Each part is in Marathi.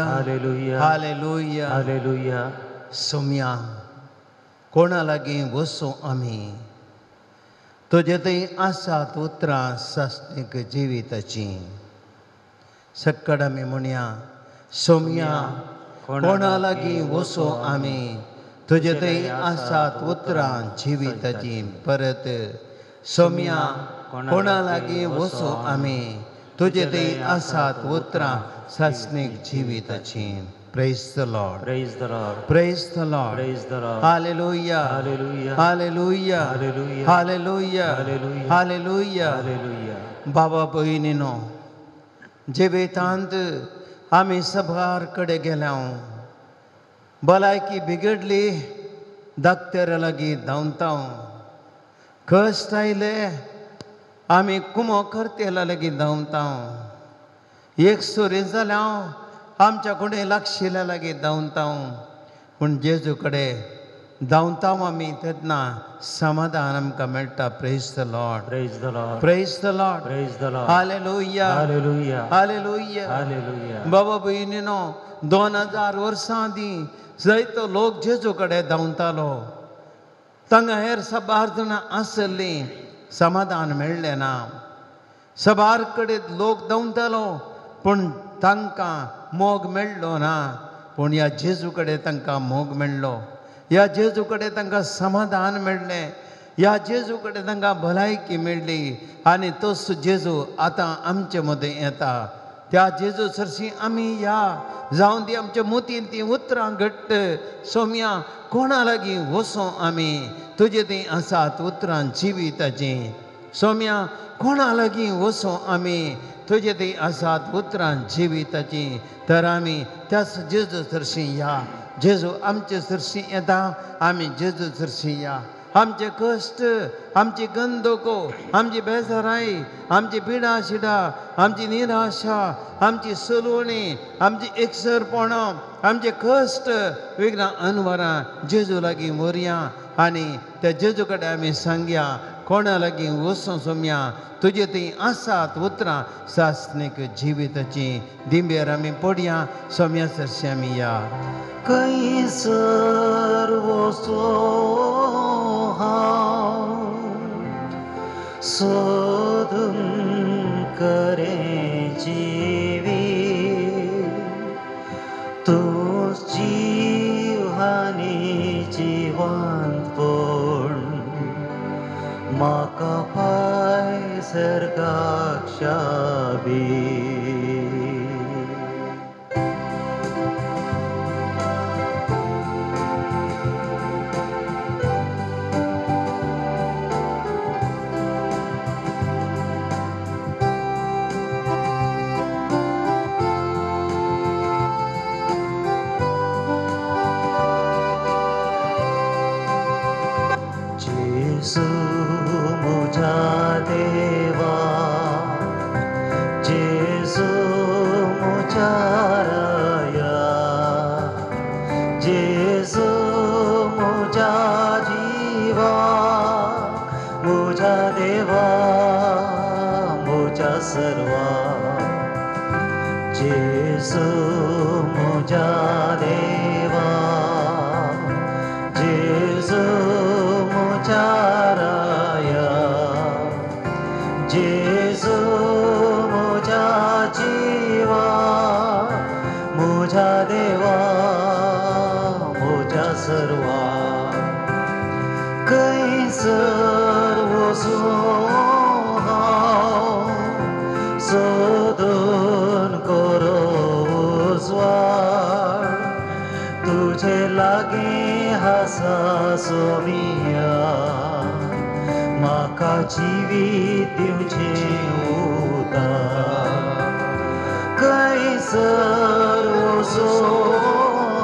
हालेलुया हालेलुया हालेलुया. सोम्या कोणा लागीं वचूं आमी तुजे थंय आसात उतरां सासणीक जिविताची. सक्कड आमी म्हणया सोम्या कोणा लागीं वचूं आमी तुजे थंय आसात उतरां जिविताची. परत सोम्या कोणा लागीं वचूं आमी तुजे थंय आसात उतरां सासणीक जिविताची. Praise the Lord. Praise the Lord. Praise the Lord. Praise the Lord. Hallelujah. Hallelujah. Hallelujah. Hallelujah. Hallelujah. Hallelujah. Hallelujah. Hallelujah. बाबा भयणीनो, जिवितांत आमी सभार कडे गेल्या, भलायकी बिगडली, दाक्तेर लागीं धांवता, कश्ट आयले आमी कुमो करतेला लागीं धांवता, एक सुरी जाल्या आमच्या कडेन लागशिल्ल्या लागीं धांवता. पूण जेजू कडेन धांवता आमी तेन्ना समाधान आमकां मेळटा. Praise the lord. Praise the Lord. Praise the lord. Praise the Lord. Hallelujah Hallelujah. Hallelujah. Hallelujah. बाबा भयणीनो, 2000 वर्सां आदीं जायतो लोक जेजू कडेन धांवतालो. तांकां हेर साबार जाणां आसलीं, समाधान मेळ्ळें ना. साबार कडेन लोक धांवतालो पूण तांकां मोग मेळ्ळो ना. पूण ह्या जेजू कडेन तांकां मोग मेळ्ळो. ह्या जेजू कडेन तांकां समाधान मेळ्ळें. ह्या जेजू कडेन तांकां भलायकी मेळ्ळी. आनी तोच जेजू आतां आमचे मदें येता. त्या जेजू सरशी आमी या, जावं ती आमच्या मोतीन ती उतरां घट्ट. सोम्या कोणा लागीं वचूं आमी तुजे थंय आसात उतरां जिविताची. सोम्या कोणा लागीं वचूं आमी तुजे थंय आसात उतरां जिविताची. तर आमी त्याच जेजू सरशी या. जेजू आमचे सरशी येता, आमी जेजू सरशी या. आमचे कश्ट, आमची गंदोको, आमची बेजाराई, आमची पिडा शिडा, आमची निराशा, आमची सलवणी, आमची एकसरपणां, आमचे कश्ट वेगळ्या अनवरां जेजू लागीं व्हरया. आनी त्या जेजू कडेन आमी सांगया, कोणा लागीं वचूं सोम्या तुजे थंय आसात उतरां सासणीक जिविताची. दिंबेर आमी पडया, सोम्या सरशी आमी या. कैसर वचों हांव, सोदून करें जिवीत, तूं जीव आनी जिवंतपण म्हाका पाय सर्गाक शाबी. जेजू म्हज्या देवा, जेजू म्हज्या राया, जेजू म्हज्या जिवा, म्हज्या देवा, म्हज्या सर्वा. जेजू म्हज्या देवा, जेजू म्हज्या राया, जेजू म्हज्या जिवा, म्हज्या देवा, म्हज्या सर्वा. कैसर वचूं हांव, सोदून करो उजवाड, तुजे लागीं आसा सोमिया, म्हाका जिवीत दिवचें उदार. कैसर वचों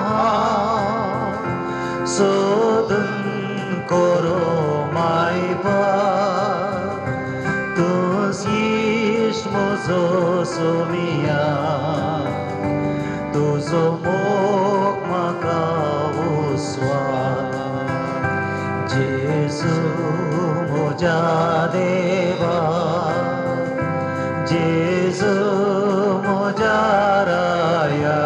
हांव, सोदून करो मायबाप, तूंच इश्ट म्हजो सोमिया, तुजो मोग म्हाका उसवार. जेजू म्हज्या देवा, जेजू म्हज्या राया,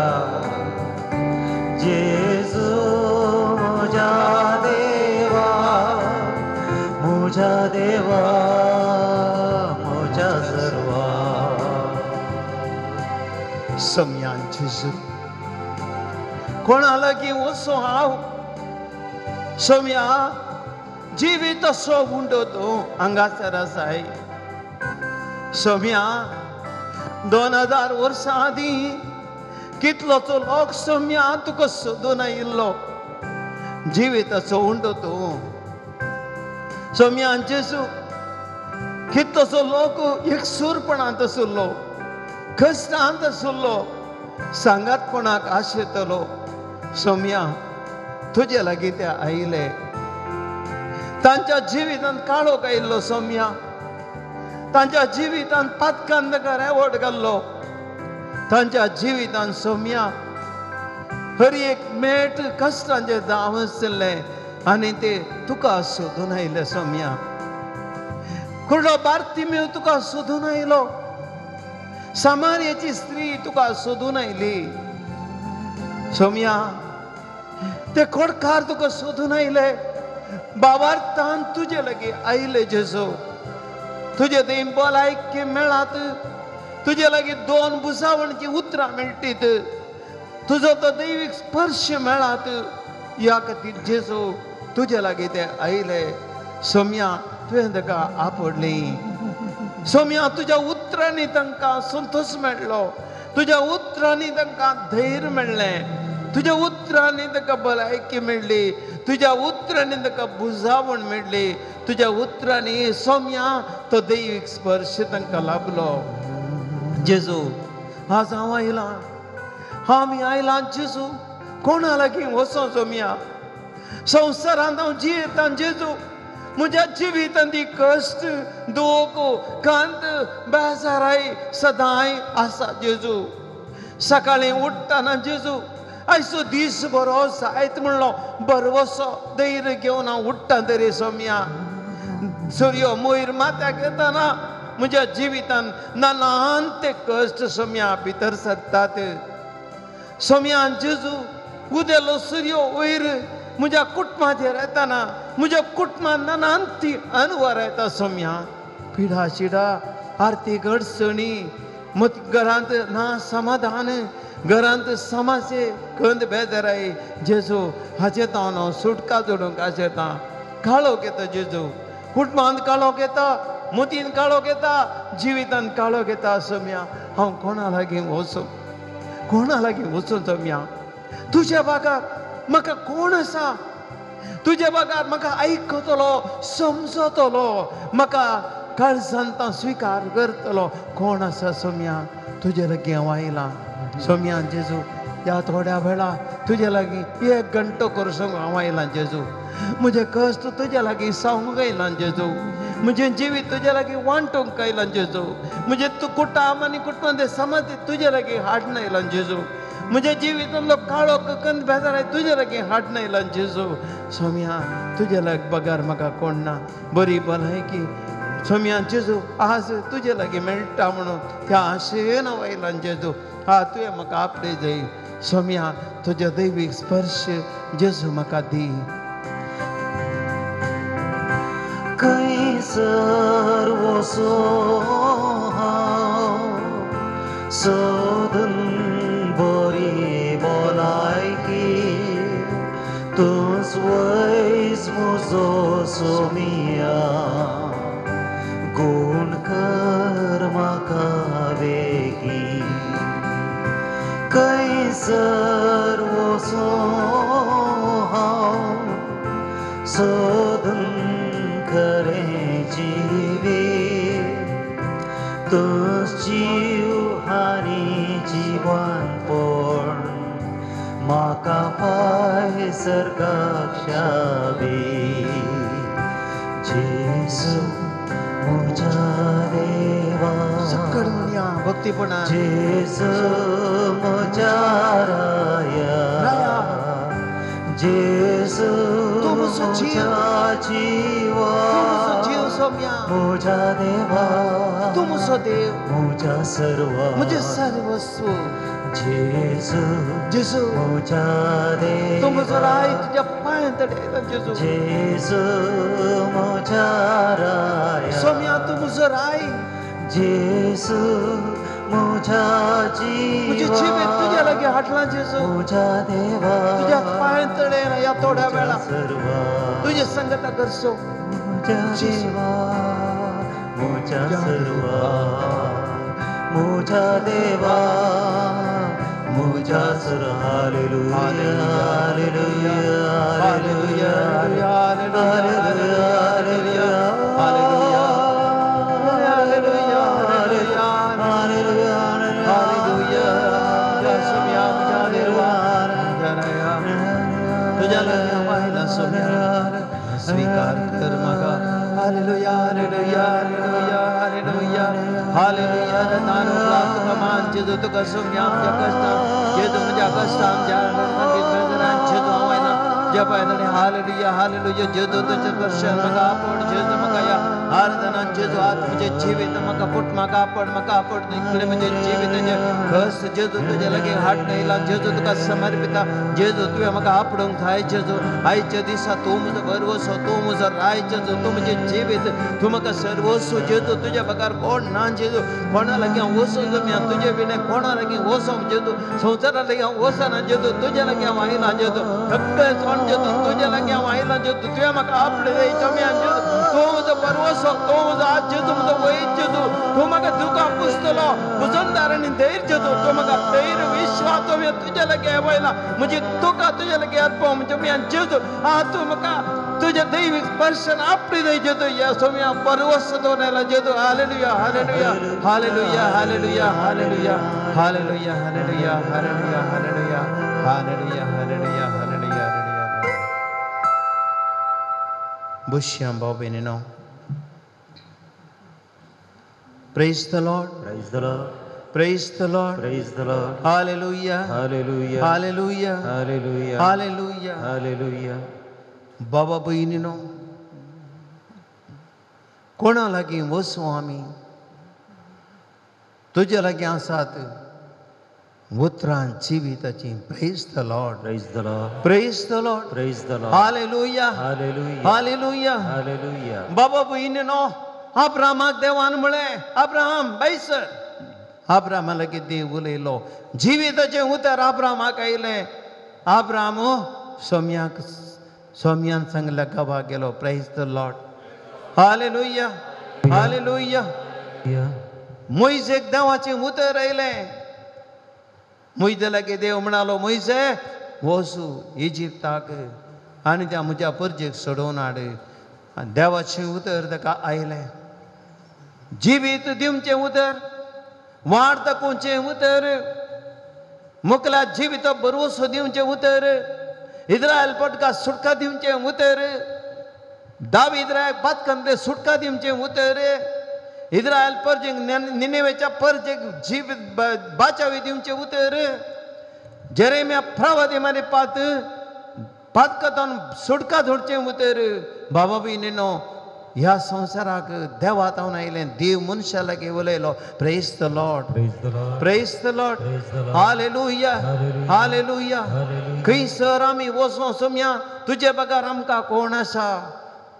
मोजा देवा मोजा सर्वा सम्यांची सुर कोणाला की वसो हाव सोम्या जिवीत असो उंडतो अंगाचा रसाय सोम्या 2000 वर्सां आदीं कितलोचो लोक सोम्या तुका सोदून आयिल्लो जिवीताचो उंडतो सोम्या जेजू कितलोचो लोक एकसूरपणांत आसुल्लो कश्टांत आसुल्लो सांगातपणाक आशेतलो सोम्या तुजे लागीं ते आयले तांच्या जिवितांत काळोख आयिल्लो सोम्या तांच्या जिवितांत पातकांत रेवड घाल्लो तांच्या जिवितांत सोम्या हर एक मेट कश्टांचे जाव आसले आनी ते तुका सोदून आयले सोम्या कुर्डो बार्तिमेव तुका सोदून आयलो सामार्याची स्त्री तुका सोदून आयली सोम्या ते खोडकार तुका सोदून आयले बाबार्थान तुजे लागीं आयले जेजू तुजे थंय भलायकी मेळात तुजे लागीं 2 बुजावणची उतरां मेळटीत तुजो तो दैवीक स्पर्श मेळात ह्या खातीर जेजू तुजे लागीं ते आयले सोम्या तुवें ताका आपडली सोम्या तुज्या उतरांनी तांकां संतोश मेळ्ळो तुज्या उतरांनी तांकां धैर्य मेळ्ळें तुज्या उतरांनी ताका भलायकी मेळ्ळी तुज्या उतरांनी ताका बुजावण मेळ्ळी तुज्या उतरांनी सोम्या तो दैवीक स्पर्श तांकां लाभलो जेजू आज हांव आयलां आमी आयलां जेजू कोणा लागीं वचो सोम्या संवसारांत हांव जियेतां जेजू म्हज्या जिवितांत कश्ट दूख कांत बेजाराय सदांय आसा जेजू सकाळीं उठ्ठाना जेजू आयचो दीस बरो जायत म्हणलो बरवसो धैर्य घेवन हांव उठ्ठां तरी सोम्या सूर्य मोयर माथ्याक येताना म्हज्या जिवितांत नानान ते कश्ट सोम्या भितर सरतात सोम्या जेजू उदेलो सूर्य वयर म्हज्या कुटुंबाचेर येताना म्हज्या कुटुंबांत नानांती अनवर येता सोम्या पिडा शिडा आर्थीक अडचणी घरांत ना समाधान घरांत समाजे खंत बेजाराय जेजू हाचेर हांव सुटका जोडूंक आशेतां काळोख येता जेजू कुटुंबांत काळोख येता मतीन काळोख येता जिवितांत काळोख येता सोम्या हांव कोणा लागीं वचूं सोम्या तुज्या बागार म्हाका कोण आसा तुज्या बागार म्हाका आयकतलो समजतलो म्हाका काळजांत स्विकार करतलो कोण आसा सोम्या तुजे लागीं हांव आयलां सोम्या जेजू ह्या थोड्या वेळा तुजे लागीं 1 घंटो करसूंक हांव आयलां जेजू म्हजे कश्ट तुजे लागीं सांगूंक आयलां जेजू म्हजें जिवीत तुजे लागीं वांटूंक आयलां जेजू म्हजें तूं कुटाम आनी कुटुंबांत समाज तुजे लागीं हाडून आयलां जेजू म्हज्या जिवितांतलो काळोख कंद बेजाराय तुजे लागीं हाडून आयलां जेजू सोम्या तुजे लागीं बगार म्हाका कोण ना बरी भलायकी सोम्या जेजू आज तुजे लागीं मेळटा म्हणून त्या आशेन हांव आयलां जेजू तुवें म्हाका आपले जाय सोम्या तुज्या दैवीक स्पर्श जेजू म्हाका दी कैसर वसो सोदून बरी भलायकी तूंच वयस म्हजो सोम्या गूण कर म्हाका वेगी कैसर वसो हांव सोदून खरें जिवीत तूंच जीव आनी जिवनपण म्हाका पाय सर्गाक शाबी जेजू म्हज्या देवा सकड म्हणया भक्तीपणा जेजू म्हज्या राया जेजू तूं म्हजो जीव जीव सोम्या म्हज्या देवा तूं म्हजो देव म्हज्या सर्व म्हजें सर्वस्व जेजू जेजू मुझा देवा तू मुजरा आई तुझ्या पायांत पडलेला जेजू जेजू मुझा राया सोम्या तू मुजरा आई जेजू मुझा तुझे जीवा जीवित तुझ्या लगे हाटला जेजू मुझा देवा तुझ्या पायांत पडलेला या थोड्या मुझा वेळा सर्वा तुझे संगता करसो मुझा देवा मुझा सर्वा मुझा देवा मुझा सर्वा हालेलुया हालेलुया हालेलुया हालेलुया हालेलुया तुझ्या लग्न व्हायला सोम्या स्वीकार कर मगा हालेलुया हालेलुया हालेलुया हालेलुया हालेलुया रतानो प्राप्त कमान जेजू तुका सोम्या आमच्या कष्टात जेजू माझ्या कष्टात आमच्या संगीत गजरात जेजू व्हायला जपायला हालेलुया हालेलुया जेजू तुझे दर्शन मगा आपण जेजू मगा या आराधना जेजू आत म्हणजे जीवित मका पुट मका आपण इकडे म्हणजे जीवित जे कस जेजू तुझ्या लगे हाट नाहीला जेजू तुका समर्पिता जेजू तुझ्या मका आपडून खाय जेजू आईच्या दिसा तू मुझं भरवसो तू मुझं राय जेजू तू म्हणजे जीवित तू मका सर्वस्व जेजू तुझ्या बकार कोण ना जेजू कोणाला घ्या ओसो जम्या तुझे बिना कोणाला घे ओसो जेजू संसाराला घ्या ओसा ना जेजू तुझ्या लग्या वाहिला जेजू सगळे कोण जेजू तुझ्या लग्या वाहिला जेजू तुझ्या मका आपले जम्या जेजू तू मुझं भरवसो तू मुझं आज जेजू मुझं वैद जेजू तू मका दुका पुस्तलो बुजनदारांनी धैर्य जेजू तू मका धैर्य विश्वास तुम्ही तुझ्या लग्या वाहिला म्हणजे तुका तुझ्या लग्या अर्पण म्हणजे मी जेजू आ तू मका तुझ्या दैविक स्पर्शन आपली दे जेजू या सोम्या परवस दोनायला जेजू हालेलुया हालेलुया हालेलुया हालेलुया हालेलुया हालेलुया हालेलुया हालेलुया हालेलुया हालेलुया हालेलुया हालेलुया हालेलुया बुश्याम भाऊ बहिणीनो Praise the Lord. Praise the Lord. Praise the Lord. Praise the Lord. Hallelujah. Hallelujah. Hallelujah. Hallelujah. Hallelujah. Hallelujah. बाबा बहिणीनो कोणा लागी वसू आम्ही तुझ्या लागी आसात उतरान जिविताची Praise the Lord. Praise the Lord. Praise the Lord. Praise the Lord. Hallelujah. Hallelujah. Hallelujah. Hallelujah. बाबा बहिणीनो अब्राहमाक देवान म्हळे अब्राहम बैसर अब्राहमाला की देव उलयलो जिविताचे उतर अब्राहमाक आयले अब्राहम सोम्यान सांगला गवा गेलो Praise the Lord. Hallelujah. Hallelujah. मोइजेक देवाचे उतर आयले मोइजेला की देव म्हणालो मोइजे वसू इजिप्ताक आनी त्या म्हज्या परजेक सोडोवन हाड देवाचे उतर ताका आयले जिवीत दिवचे उतर वाड दाखोवचे उतर मुकला जिवीत भरवसो दिवचे उतर इस्रायल पटका सुटका दिवचे उतर दावीद राय बातकंदे सुटका दिवचे उतर इस्रायल परजेक निनेवेच्या परजेक जीवित बाचावी दिवचे उतर जेरेमिया प्रवादी मारे पातकतान सुटका धोडचे उतर बाबा बहिणीनो ह्या संसाराक देवात हांव आयले देव मनशा लागी उलयलो Praise the Lord. Praise the Lord. Praise the Lord. Praise the Lord. Hallelujah. Hallelujah. Hallelujah. खंयसर आमी वचो सोम्या तुजे बगार आमकां कोण आसा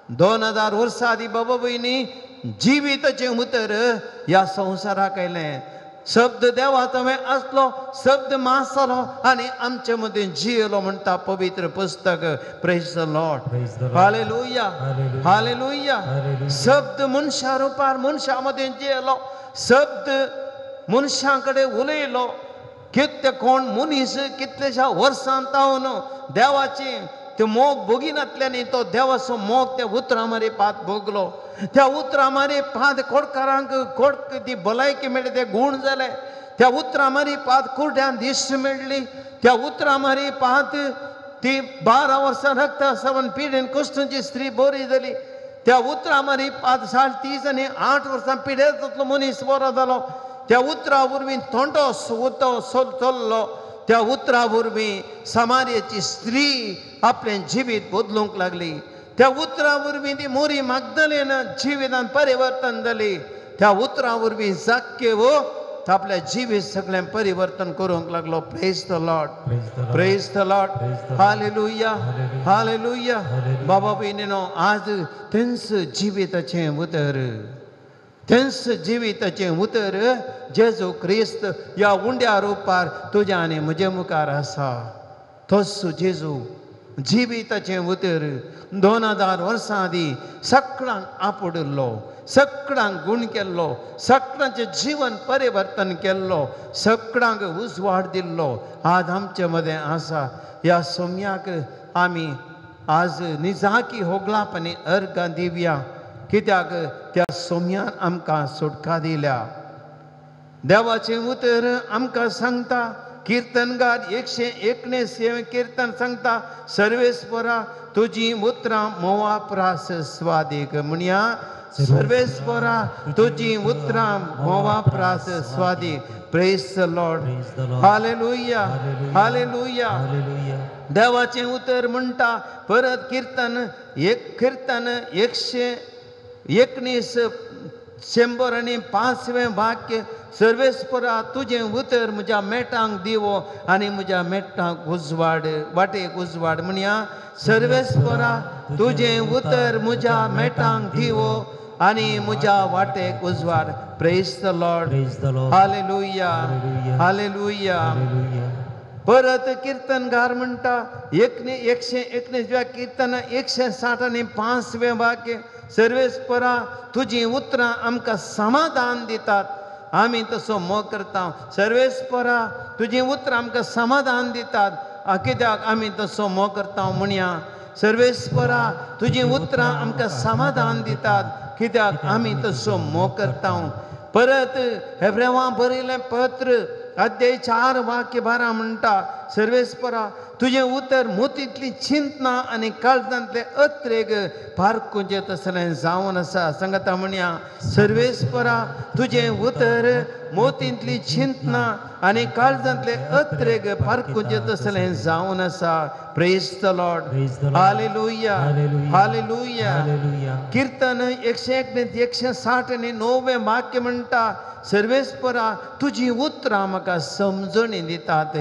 2000 वर्सां आदी बाबा बहिणी जिविताचे उतर ह्या संसाराक आयले शब्द देवात हांवें आसलो शब्द मासलो आनी आमचे मदीं जियेलो म्हणटा पवित्र पुस्तक Praise the Lord. Praise the Lord. Hallelujah. Hallelujah. Hallelujah. Hallelujah. शब्द मनशा रुपार मनशा मदीं जियेलो शब्द मनशां कडेन उलयलो कितले कोण मनीस कितलेशा वर्सां तावन देवाची ते मोग भोगिनातल्यानी तो देवाचो मोग त्या उतरां मारी पात भोगलो त्या उतरां मारी पात कोडकारांक कोडक ती भलायकी मेळ्ळी ते गुण जाले त्या उतरां मारी पात कुर्ड्यान दिश्ट मेळ्ळी त्या उतरां मारी पात ती 12 वर्सां रक्त सावन पिडेन कुश्टाची स्त्री बरी जाली त्या उतरां मारी पात 30 आनी 8 वर्सां पिडेंतलो मनीस बरो जालो त्या उतरां वरवीं थोंडो चल्लो त्या उतरां वरवीं समार्याची स्त्री आपलें जिवीत बदलूंक लागली त्या उतरां वरवीं ती मोरी मागदलेन जिवितांत परिवर्तन जाली त्या उतरां वरवीं जाक्केव आपल्या जिवीत सगळें परिवर्तन करूंक लागलो. Praise the lord, Praise the Lord. Praise the lord, Praise the Lord. Hallelujah, Hallelujah. Hallelujah. Hallelujah. बाबा भयणीनो, आज तेंच जिविताचें उतर, तेंच जिविताचें उतर जेजू क्रिस्त ह्या उंड्या रुपार तुज्या आनी म्हजे मुखार आसा. तोच जेजू जिविताचें उतर 2000 वर्सां आदीं सगळ्यांक आपडलो, सगळ्यांक गुण केल्लो, सगळ्यांचें जीवन परिवर्तन केल्लो, सगळ्यांक उजवाड दिल्लो आज आमचे मदें आसा. ह्या सोम्याक आमी आज निजाकी होगलापणी अर्घ दिवया, कित्याक त्या सोम्यान आमकां सुटका दिल्या. देवाचें उतर आमकां सांगता, कीर्तनकार 119 कीर्तन सांगता, सर्वेस्परा तुजी उतरां मोवा प्रास स्वादीक. म्हणया, सर्वेस्परा तुजी उतरां मोवा प्रास स्वादीक. Praise the lord, Praise the Lord. हालेलुया, हालेलुया. Hallelujah. देवाचें उतर म्हणटा परत कीर्तन 119 105वें वाक्य, सर्वेस्परा तुजें उतर म्हज्या मेटांक दिवो आनी म्हज्या मेटांक उजवाड, वाटेक उजवाड. म्हणया, सर्वेस्परा तुजें उतर म्हज्या मेटांक दिवो आनी म्हज्या वाटेक उजवाड. Praise the lord, Praise the Lord. Hallelujah, Hallelujah. Hallelujah. Hallelujah. परत कीर्तनकार म्हणटा 119व्या कीर्तन 165वें वाक्य, सर्वेस्परा तुजी उतरां आमकां समाधान दितात. आमी तसो मोग करता, सर्वेस्परा तुजी उतरां आमकां समाधान दितात. कित्याक आमी तसो मोग करता? म्हणया, सर्वेस्परा तुजी उतरां आमकां समाधान दितात, कित्याक आमी तसो मोग करता. परत हेब्रेवां बरयलें पत्र अध्याय 4 वाक्य 12 म्हणटा, सर्वेस्परा तुजें उतर मोतींतली चिंतना आनी काळजांतले अत्रेग पारकुंजे तसलें जावन आसा. सांगता म्हणया, सर्वेस्परा तुजें उतर मोतींतली चिंतना आनी काळजांतले अत्रेग पारकुंजे तसलें जावन आसा. Praise the lord, Praise the Lord. Hallelujah, Hallelujah. Hallelujah. Hallelujah. कीर्तन 160 वाक्य म्हणटा, सर्वेस्परा तुजी उतरां म्हाका समजणी दितात.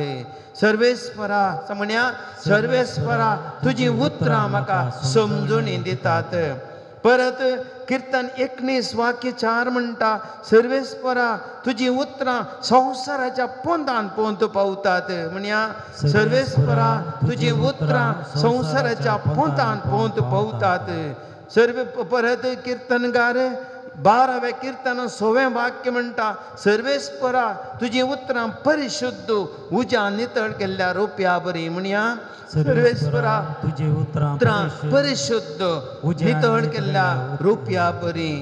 सर्वेस्परा म्हणया, सर्वेस्परा तुजी उतरां म्हाका समजणी दितात. परत कीर्तन 19 वाक्य 4 म्हणटा, सर्वेस्परा तुजी उतरां संवसाराच्या पोंदान पोंत पावतात. म्हणया, सर्वेस्परा तुजी उतरां संवसाराच्या पोंतान पोंत पावतात. परत कीर्तनकार 12वें कीर्तन 6वें वाक्य म्हणटा, सर्वेस्परा तुजी उतरां परिशुद्ध उज्या नितळ केल्ल्या रुपया बरी. म्हणया, सर्वेस्परा तुझे उतरां परिशुद्ध नितळ केल्ल्या रुपया बरी.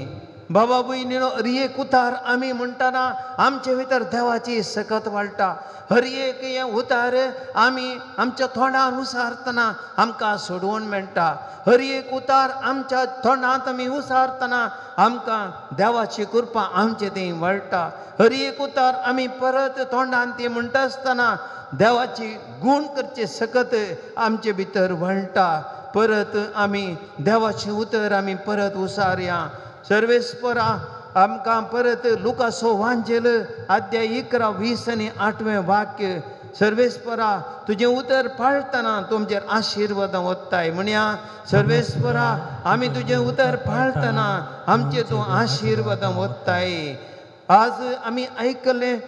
बाबा भयणीनो, हर एक उतार आमी म्हणटाना आमचे भितर देवाची सकत वाळटा. हर एक हें उतार आमी आमच्या तोंडान उसारतना आमकां सोडवून मेळटा. हर एक उतार आमच्या तोंडांत आमी उसारतना आमकां देवाची कृपा आमचे थंय वळटा. हर एक उतार आमी परत तोंडान ती म्हणटा आसतना देवाची गुण करचे सकत आमचे भितर वळटा. परत आमी देवाची उतर आमी परत उसारया. सर्वेस्परा आमकां परत लुकासो वांजेल अध्याय 11, 20 आनी 8वें वाक्य, सर्वेस्परा तुजें उतर पाळतना तुमचेर आशिर्वाद वत्ताय. म्हणया, सर्वेस्परा आमी तुजें उतर पाळतना आमचे तूं आशिर्वाद वत्ताय. आज आमी आयकलें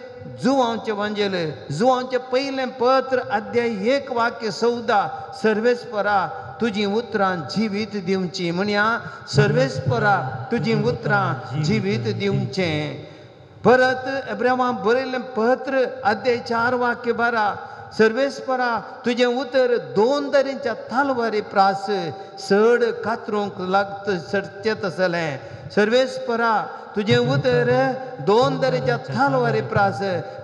जुवांचे वांजेल, जुवांचें पयलें पत्र अध्याय 1 वाक्य 14, सर्वेस्परा तुजी उतरां जिवीत दिवची. म्हणया, सर्वेस्परा तुजी उतरां जिवीत दिवचें. परत एब्रेवां बरयलें पत्र अध्याय 4 वाक्य 12, सर्वेस्परा तुजें उतर 2 तरेच्या तालवारी प्रास सड कातरूंक लागत सडचें तसलें. सर्वेस्परा तुजें उतर 2 तरेच्या तालवारी प्रास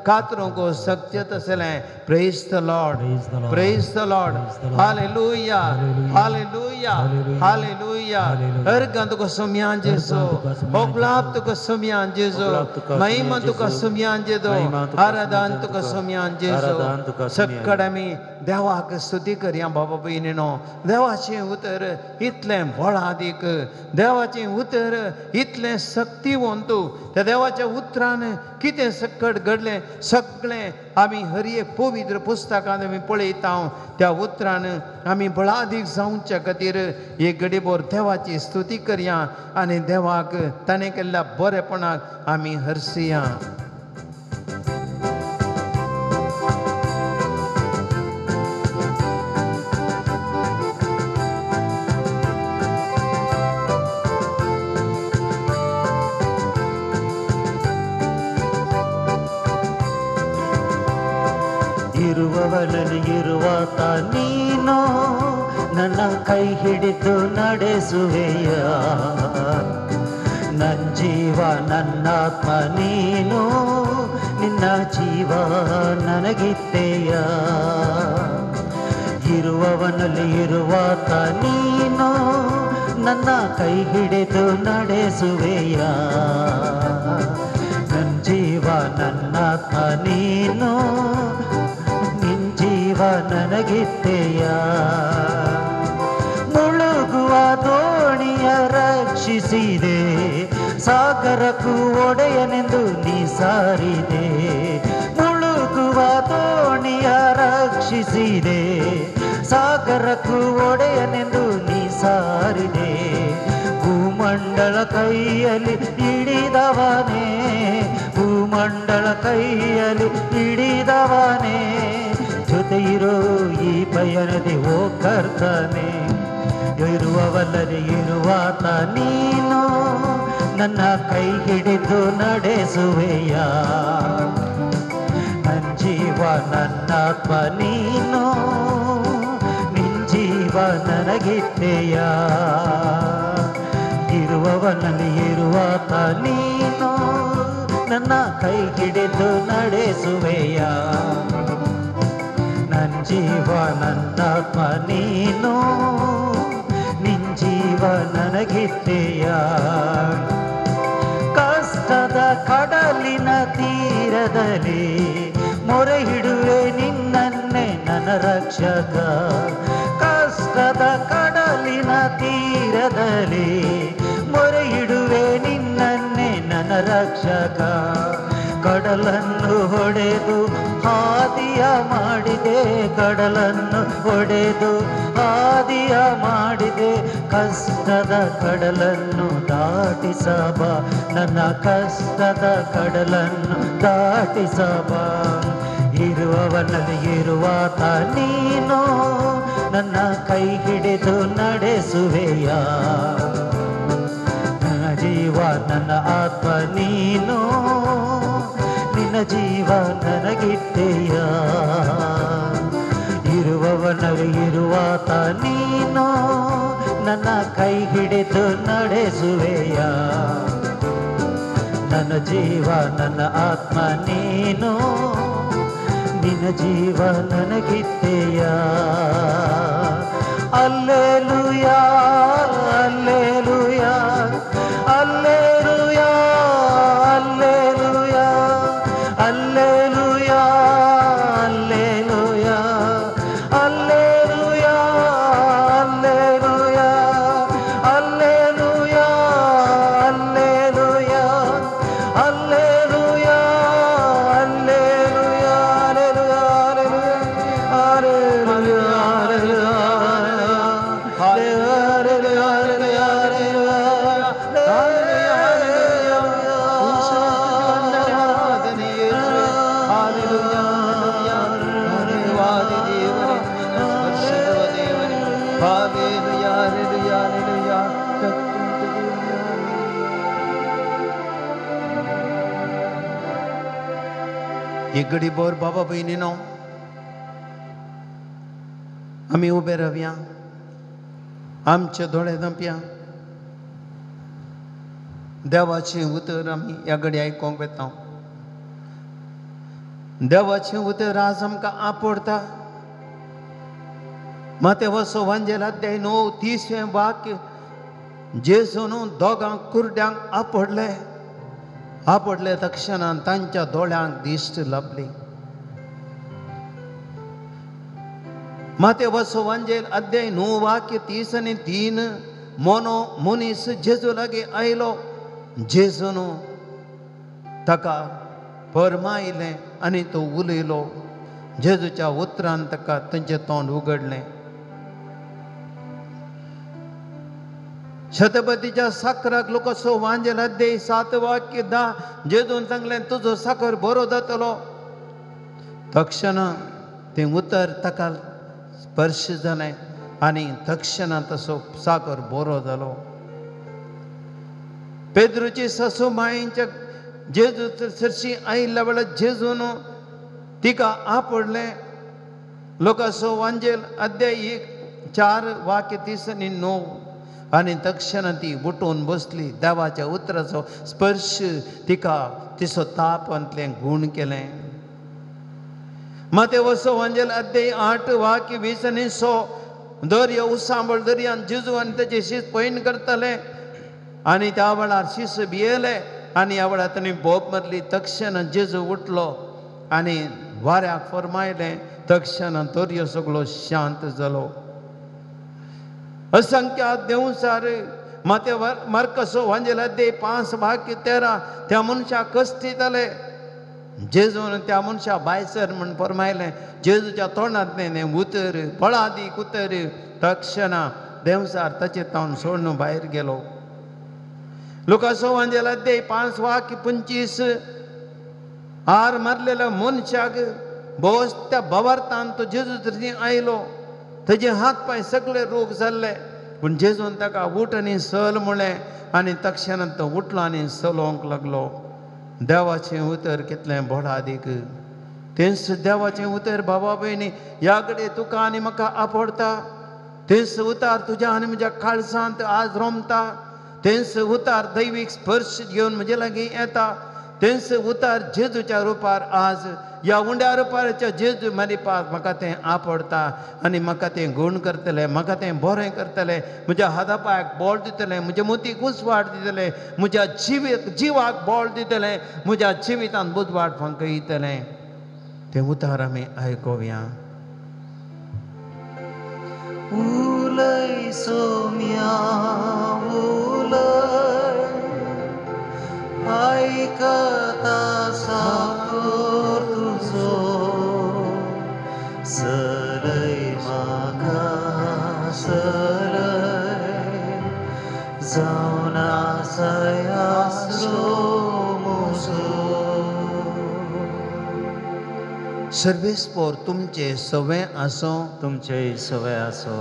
कातरूंक सक्षत तसलें. Praise the lord, Praise the Lord. Praise the lord, Praise the Lord. Hallelujah, Hallelujah. Hallelujah, Hallelujah. Hallelujah. Hallelujah. अर्घ तुका सुम्यान जेजो, तुका सुम्यान होगलाप तुका सुम्यान जेजो, होगलाप तुका महिमा सुम्यान तुका जेजो, सुम्यान जेजो, महिमा तुका आराधन सुम्यान तुका तुका, सुम्यान आराधन तुका जेजो. सुम्यान. सक्कड आमी देवाक स्तुती करया. बाबा भयणीनो, देवाचें उतर इतलें व्हडादीक, देवाचें उतर इतले सक्तिवंतू त्या देवाच्या उतरान कितें सकट घडलें सगळें आमी हर एक पवित्र पुस्तकांत आमी पळयता त्या उतरान आमी बळादीक जावच्या खातीर एक घडीभर देवाची स्तुती करया आनी देवाक ताणें केल्ल्या बरेपणाक आमी हरसुया. ಇರುವವನಲ್ಲಿ ಇರುವಾತ ನೀನು ನನ್ನ ಕೈ ಹಿಡಿದು ನಡೆಸುವೆಯ. ನನ್ನ ಜೀವ ನನ್ನಾತ್ಮ ನೀನು ನಿನ್ನ ಜೀವ ನನಗಿತ್ತೆಯ. ಇರುವವನಲ್ಲಿ ಇರುವಾತ ನೀನು ನನ್ನ ಕೈ ಹಿಡಿದು ನಡೆಸುವೆಯ. ನನ್ನ ಜೀವ ನನ್ನಾತ್ಮ ನೀನು ನನಗಿತ್ತೆಯ. ಮುಳುಗುವ ದೋಣಿಯ ರಕ್ಷಿಸಿದೆ, ಸಾಗರಕ್ಕೂ ಒಡೆಯನೆಂದು ನೀ ಸಾರಿದೆ. ಮುಳುಗುವ ದೋಣಿಯ ರಕ್ಷಿಸಿದೆ, ಸಾಗರಕ್ಕೂ ಒಡೆಯನೆಂದು ನೀ ಸಾರಿದೆ. ಭೂಮಂಡಲ ಕೈಯಲ್ಲಿ ಹಿಡಿದವನೇ, ಭೂಮಂಡಲ ಕೈಯಲ್ಲಿ ಹಿಡಿದವನೇ, ಜೊತೆ ಇರೋ ಈ ಪಯಣದಿ ಓ ಕರ್ತನೆ. ಇರುವವಲ್ಲದೆ ಇರುವಾತ ನೀನು ನನ್ನ ಕೈ ಹಿಡಿದು ನಡೆಸುವೆಯ. ನನ್ನ ಜೀವ ನನ್ನಾತ್ಮ ನೀನು ನಿನ್ ಜೀವ ನನಗಿತ್ತೆಯ. ಇರುವವನಲ್ಲಿ ಇರುವಾತ ನೀನು ನನ್ನ ಕೈ ಹಿಡಿದು ನಡೆಸುವೆಯ. ನನ್ನ ಜೀವ ನನ್ನಾತ್ಮ ನೀನು ನಿನ್ ಜೀವ ನನಗಿತ್ತೆಯ. ಕಷ್ಟದ ಕಡಲಿನ ತೀರದಲ್ಲಿ ಮೊರೆ ಹಿಡುವೆ ನಿನ್ನನ್ನೇ ನನ್ನ ರಕ್ಷಕ. ಕಷ್ಟದ ಕಡಲಿನ ತೀರದಲ್ಲಿ ಮೊರೆ ಹಿಡುವೆ ನಿನ್ನನ್ನೇ ನನ್ನ ರಕ್ಷಕ. ಕಡಲನ್ನು ಹೊಡೆದು ಹಾದಿಯ ಮಾಡಿದೆ, ಕಡಲನ್ನು ಹೊಡೆದು ಹಾದಿಯ ಮಾಡಿದೆ. ಕಷ್ಟದ ಕಡಲನ್ನು ದಾಟಿಸಬ, ನನ್ನ ಕಷ್ಟದ ಕಡಲನ್ನು ದಾಟಿಸಬ. ಇರುವವನಲ್ಲಿ ಇರುವಾತ ನೀನು ನನ್ನ ಕೈ ಹಿಡಿದು ನಡೆಸುವೆಯ. ನನ್ನ ಜೀವ ನನ್ನ ಆತ್ಮ ನೀನು ನಿನ್ನ ಜೀವ ನನಗಿತ್ತೆಯ. ಇರುವವನಲ್ಲಿ ಇರುವಾತ ನೀನು ನನ್ನ ಕೈ ಹಿಡಿದು ನಡೆಸುವೆಯ. ನನ್ನ ಜೀವ ನನ್ನ ಆತ್ಮ ನೀನು ನಿನ್ನ ಜೀವ ನನಗಿತ್ತೆಯ. Alleluia alleluia alleluia alleluia alleluia alleluia alleluia alleluia alleluia alleluia alleluia alleluia एक घडी बोर बाबा भयणीनो आमी उबे रावया. आमचे दोळे धांपया. देवाचें उतर आमी ह्या घडी आयकोंक वेता. देवाचें उतर आज आमकां आपडटा. माते वसो वांजेल अध्याय 9 30वें वाक्य. जेजून दोगांक कुरड्यांक आपडले तक्षणान तांच्या दोळ्यांक दिश्ट लाभली. माते वसो वांजेल अध्याय 9 वाक्य 30 आनी 3 मोनो मुनीस जेजू लागी आयलो जेजून ताका फरमायलें आनी तो उलयलो जेजूच्या उतरान ताका तांचें तोंड उगडलें शतपतीच्या साकराक लोकांचो वांजेल अध्याय 7 वाक्य 10 जेजून सांगलें तुजो साकर बरो जातलो तक्षण तें उतर ताका स्पर्श जालें आनी तक्षण तसो साकर बरो जालो पेद्रूची ससू मायेच्या जेजू सरशी आयिल्ल्या वेळार जेजून तिका आपडलें लोकांचो वांजेल अध्याय 4 वाक्य 30 आनी 9 आनी तक्षण ती उठून बसली देवाच्या उतराचो स्पर्श तिका तिचो तापांतलें गूण केलें माते वसो वांजेल अध्याय 8 वाक्य 20 आनी 6 दर्या उसांबळ दर्यान जेजू आनी तेजे शीस पैन करताले आनी त्या वेळार शीस भियेले आनी ह्या वेळार तांणी बोब मारली तक्षण जेजू उठलो आनी वाऱ्याक फरमायलें तक्षण दर्यो सगळो शांत जालो असंख्य देवसार माते मार्कसो वांजेल अध्याय 5 वाक्य 13 त्या मनशा कस्तिताले जेजून त्या मनशा बायसर म्हण फरमायलें जेजूच्या तोंडांतलें उतर पळादीक उतर तक्षण देवसार ताचे तोंड सोडून भायर गेलो लुकाचो वांजेल अध्याय 5 वाक्य 25 हार मारलेल्या मनशाक बोस त्या भवार्थान तो जेजू थंय आयलो ताजे हात पांय सगळे रोग जाल्ले पूण जेजून ताका उठ आनी चल म्हळें आनी तक्षण तो उठलो आनी चलोवंक लागलो देवाचें उतर कितलें बोडादीक तेंच देवाचें उतर भावा भयणी ह्या घडये तुका आनी म्हाका आपडटा तेंच उतार तुज्या आनी म्हज्या काळजांत आज रोमता तेंच उतार दैवीक स्पर्श घेवन म्हजे लागीं येता तेंच उतार जेजूच्या रुपार आज ह्या उंड्या रुपाराच्या जेजू मारिपाक म्हाका तें आपडटा आनी म्हाका तें गूण करतलें म्हाका तें बरें करतलें म्हज्या हाता पांयाक बोळ दितलें म्हज्या मोतीक उजवाड दितलें म्हज्या जिवाक बोळ दितलें म्हज्या जिवितांत बुजवाड फंकयतलें तें उतार आमी आयकुया उलय सोम्या उलय ऐकता साकोर तुझो सलय म्हाका सलय जावन आसाय आसरो म्हजो सर्वेस्पोर तुमचे सवय आसूं तुमचे सवय आसो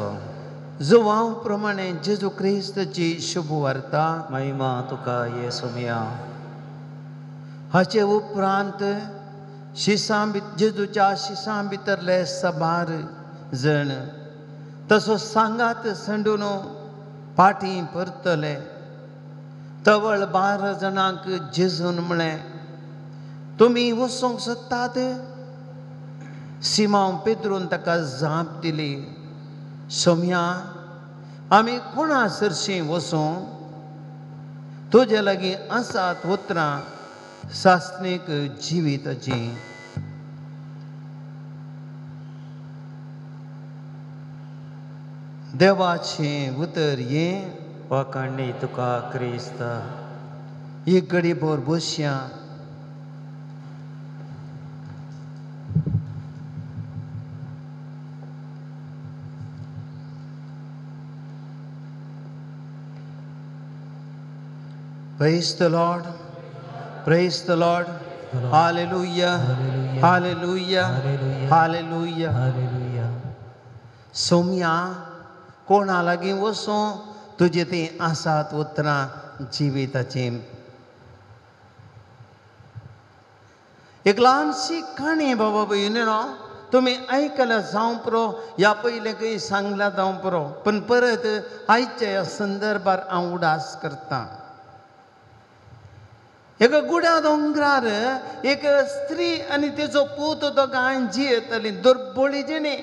जुवांव प्रमाणे जेजू क्रिस्ताची शुभ वार्ता महिमा तुका येसुमिया हाचे उपरांत जेजूच्या शिसां भितरले साबार जण तसो सांगात संडून पाटी परतले तवळ 12 जाणांक जेजून म्हळें तुमी वचोंक सोदतात सिमांव पेद्रून ताका जाप दिली सोम्या आमी कोणा सरशीं वचूं तुजे लागीं आसात उतरां सासणीक जिविताची देवाचें उतर हें वखणी तुका क्रिस्त एक घडीभर बसया Praise the Lord. Praise the Lord. Hallelujah. Hallelujah. Hallelujah. हालेलुया सोम्या कोणा लागीं वचूं तुजे ती आसात उतरां जिविताची एक ल्हानशी काणी बाबा भयणीनो तुमी आयकल्या जावं पुरो ह्या पयलें खंय सांगल्या जावं पुरो पण परत आयच्या ह्या संदर्भार हांव उडास करतां एका गुड्या दोंगरार एक स्त्री आनी तिचो पूत तो गायन जियेताली दुर्बळी जिणी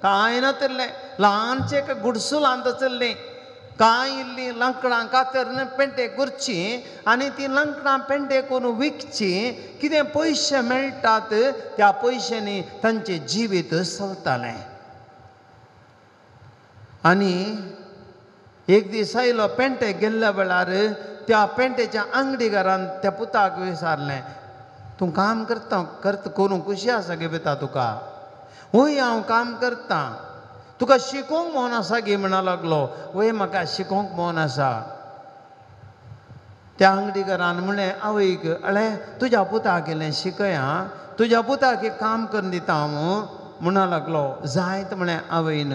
कांय नातलें ल्हानशें एका गुडसुलांत चल्लीं कांय इल्लीं लंकडां कातर पेंटे करची आनी ती लंकडां पेंटे करून विकची कितें पयशे मेळटात त्या पयशांनी तांचें जिवीत चलतालें आनी एक दीस आयलो पेंटे गेल्ल्या वेळार त्या पेंटेच्या अंगडीकारान त्या पुताक विचारलें, तूं काम करूंक खुशी आसा गे बेता तुका? वय हांव काम करतां. तुका शिकोवंक मोन आसा गे म्हणा लागलो. वय म्हाका शिकोवंक मोन आसा. त्या अंगडीकारान म्हणलें आवयक, अळे तुज्या पुताक गेलें शिकय आं, तुज्या पुताक एक काम करून दिता हांव म्हणा लागलो. जायत म्हळें आवयन.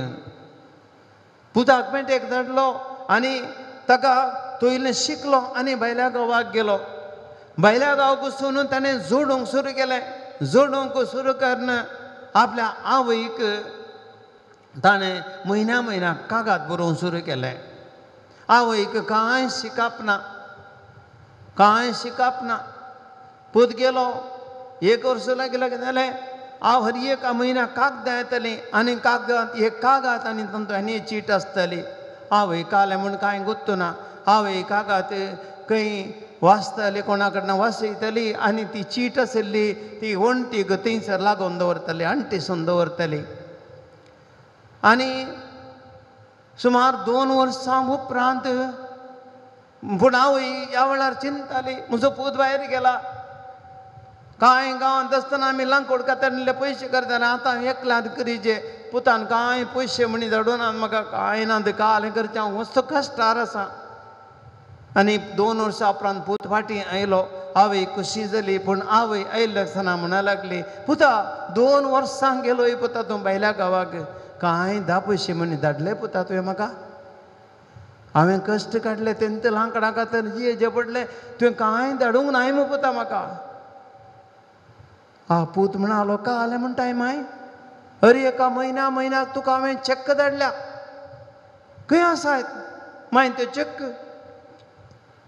पुताक पेंटेक धाडलो आनी ताका तो इल्लें शिकलो आनी भायल्या गांवाक गेलो. भायल्या गांवाक वचून ताणें जोडूंक सुरू केलें. जोडूंक सुरू करना आपल्या आवयक ताणें म्हयन्याक कागाद बरोवंक सुरू केलें. आवयक कांय शिकप ना. पूत गेलो 1 वर्स लागलें जालें. हांव हर एक म्हयन्याक कागदां येतलीं आनी कागाद आनी तांतून चीट आसतली. आवय कालें म्हूण कांय गुत्तू ना. आवय कागाद खंय वाचतली, कोणा कडल्यान वाचयतली आनी ती चीट आशिल्ली ती वण्टीक थंयसर लागून दवरतली, अंटिसून दवरतली. आनी सुमार 2 वर्सां उपरांत पूण आवय ह्या वेळार चिंतताली, म्हजो पूत भायर गेला. कांय गांवांत आसतना आमी लांकूड कातरले पयशे करताले. आतां एकल्यात करीचे. पुतान कांय पयशे म्हणी धाडून म्हाका कांय ना कालें करचें. हांव मस्त कश्टार आसा. आनी 2 वर्सां उपरांत पूत फाटीं आयलो. आवय खुशी जाली. पूण आवय आयिल्ले आसतना म्हणा लागली, पुता 2 वर्सां गेलोय पुता तूं भायल्या गांवाक. कांय 10 पयशे म्हणी धाडले पुता तुवें म्हाका? हांवें कश्ट काडले तेन्ना लांकडां कातर जे पडले तुवें कांय धाडूंक नाय मू पुता म्हाका. पूत म्हणालो कालें म्हणटाय माय, अरे एका म्हयन्याक तुका हांवें चेक धाडल्या. खंय आसात माय त्यो चेक?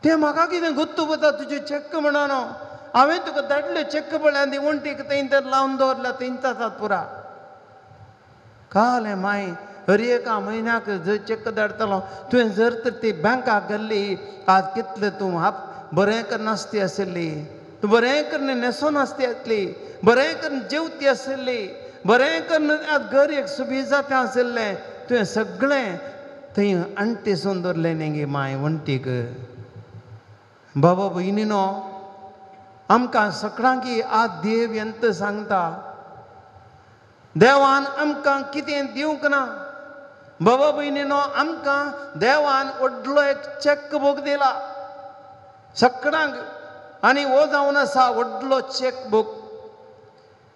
ते म्हाका कितें गुत्तू पुता तुजे चेक म्हणून? हांवें तुका धाडले चेक पळय ती वण्टीक थंय लावन दवरल्या थंयच आसात पुरा. कालें माय, हर एका म्हयन्याक जर चेक धाडटलो तुवें जर तर ती बँकाक गेल्ली आज कितले तूं बरें कर नासती आशिल्ली, तूं बरें कर न्हेसोन नासती आसली, बरें कर जेवती आशिल्ली, बरें कर आज घर एक सुबेजातें आशिल्लें, तुवें सगळें थंय अंटिसून दवरलें न्ही गे माय वण्टीक. बाबा भयणीनो, आमकां सगळ्यांक आज देव यंत सांगता, देवान आमकां कितें दिवंक ना. बाबा भयणीनो, आमकां देवान व्हडलो एक चेक बूक दिला सगळ्यांक. आनी हो जावन आसा व्हडलो चेक बूक.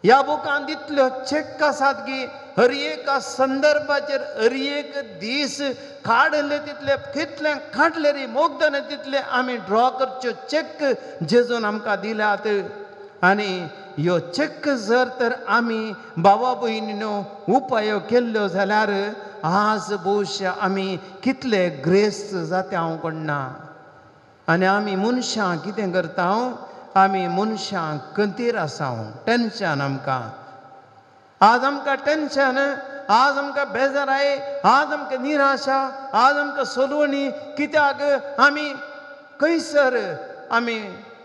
ह्या बुकांत इतल्यो चेक आसात की हर एका संदर्भाचेर हर एक दीस काडले तितले कितले काडले रे मोगदान तितले आमी ड्रॉ करच्यो चेक जेजून आमकां दिल्यात. आनी ह्यो चेक जर तर आमी भावा भयणीनो उपायो केल्ल्यो जाल्यार आज भविश्य आमी कितले ग्रेस जाता हांव कळना. आनी आमी मनशां कितें करता, आमी मनशां कंतीर आसा. टेन्शन आमकां आज आमकां टेन्शन, आज आमकां बेजाराय, आज आमकां निराशा, आज आमकां सोलवणी. कित्याक आमी खंयसर आमी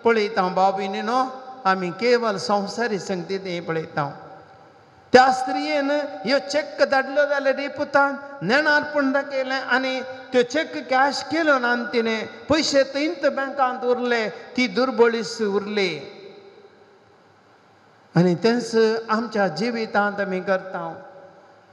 पळयता भाव भयणीनो, आमी केवल संवसारी संगती पळयता. त्या स्त्रियेन ह्यो चेक धाडलो जाल्यार रे पुतान नेणारपण दाखयलें आनी त्यो चेक कॅश केलो ना. आनी तिणें पयशे थंयच बँकांत उरले, ती दुर्बळीस उरली. आनी तेंच आमच्या जिवितांत आमी करता.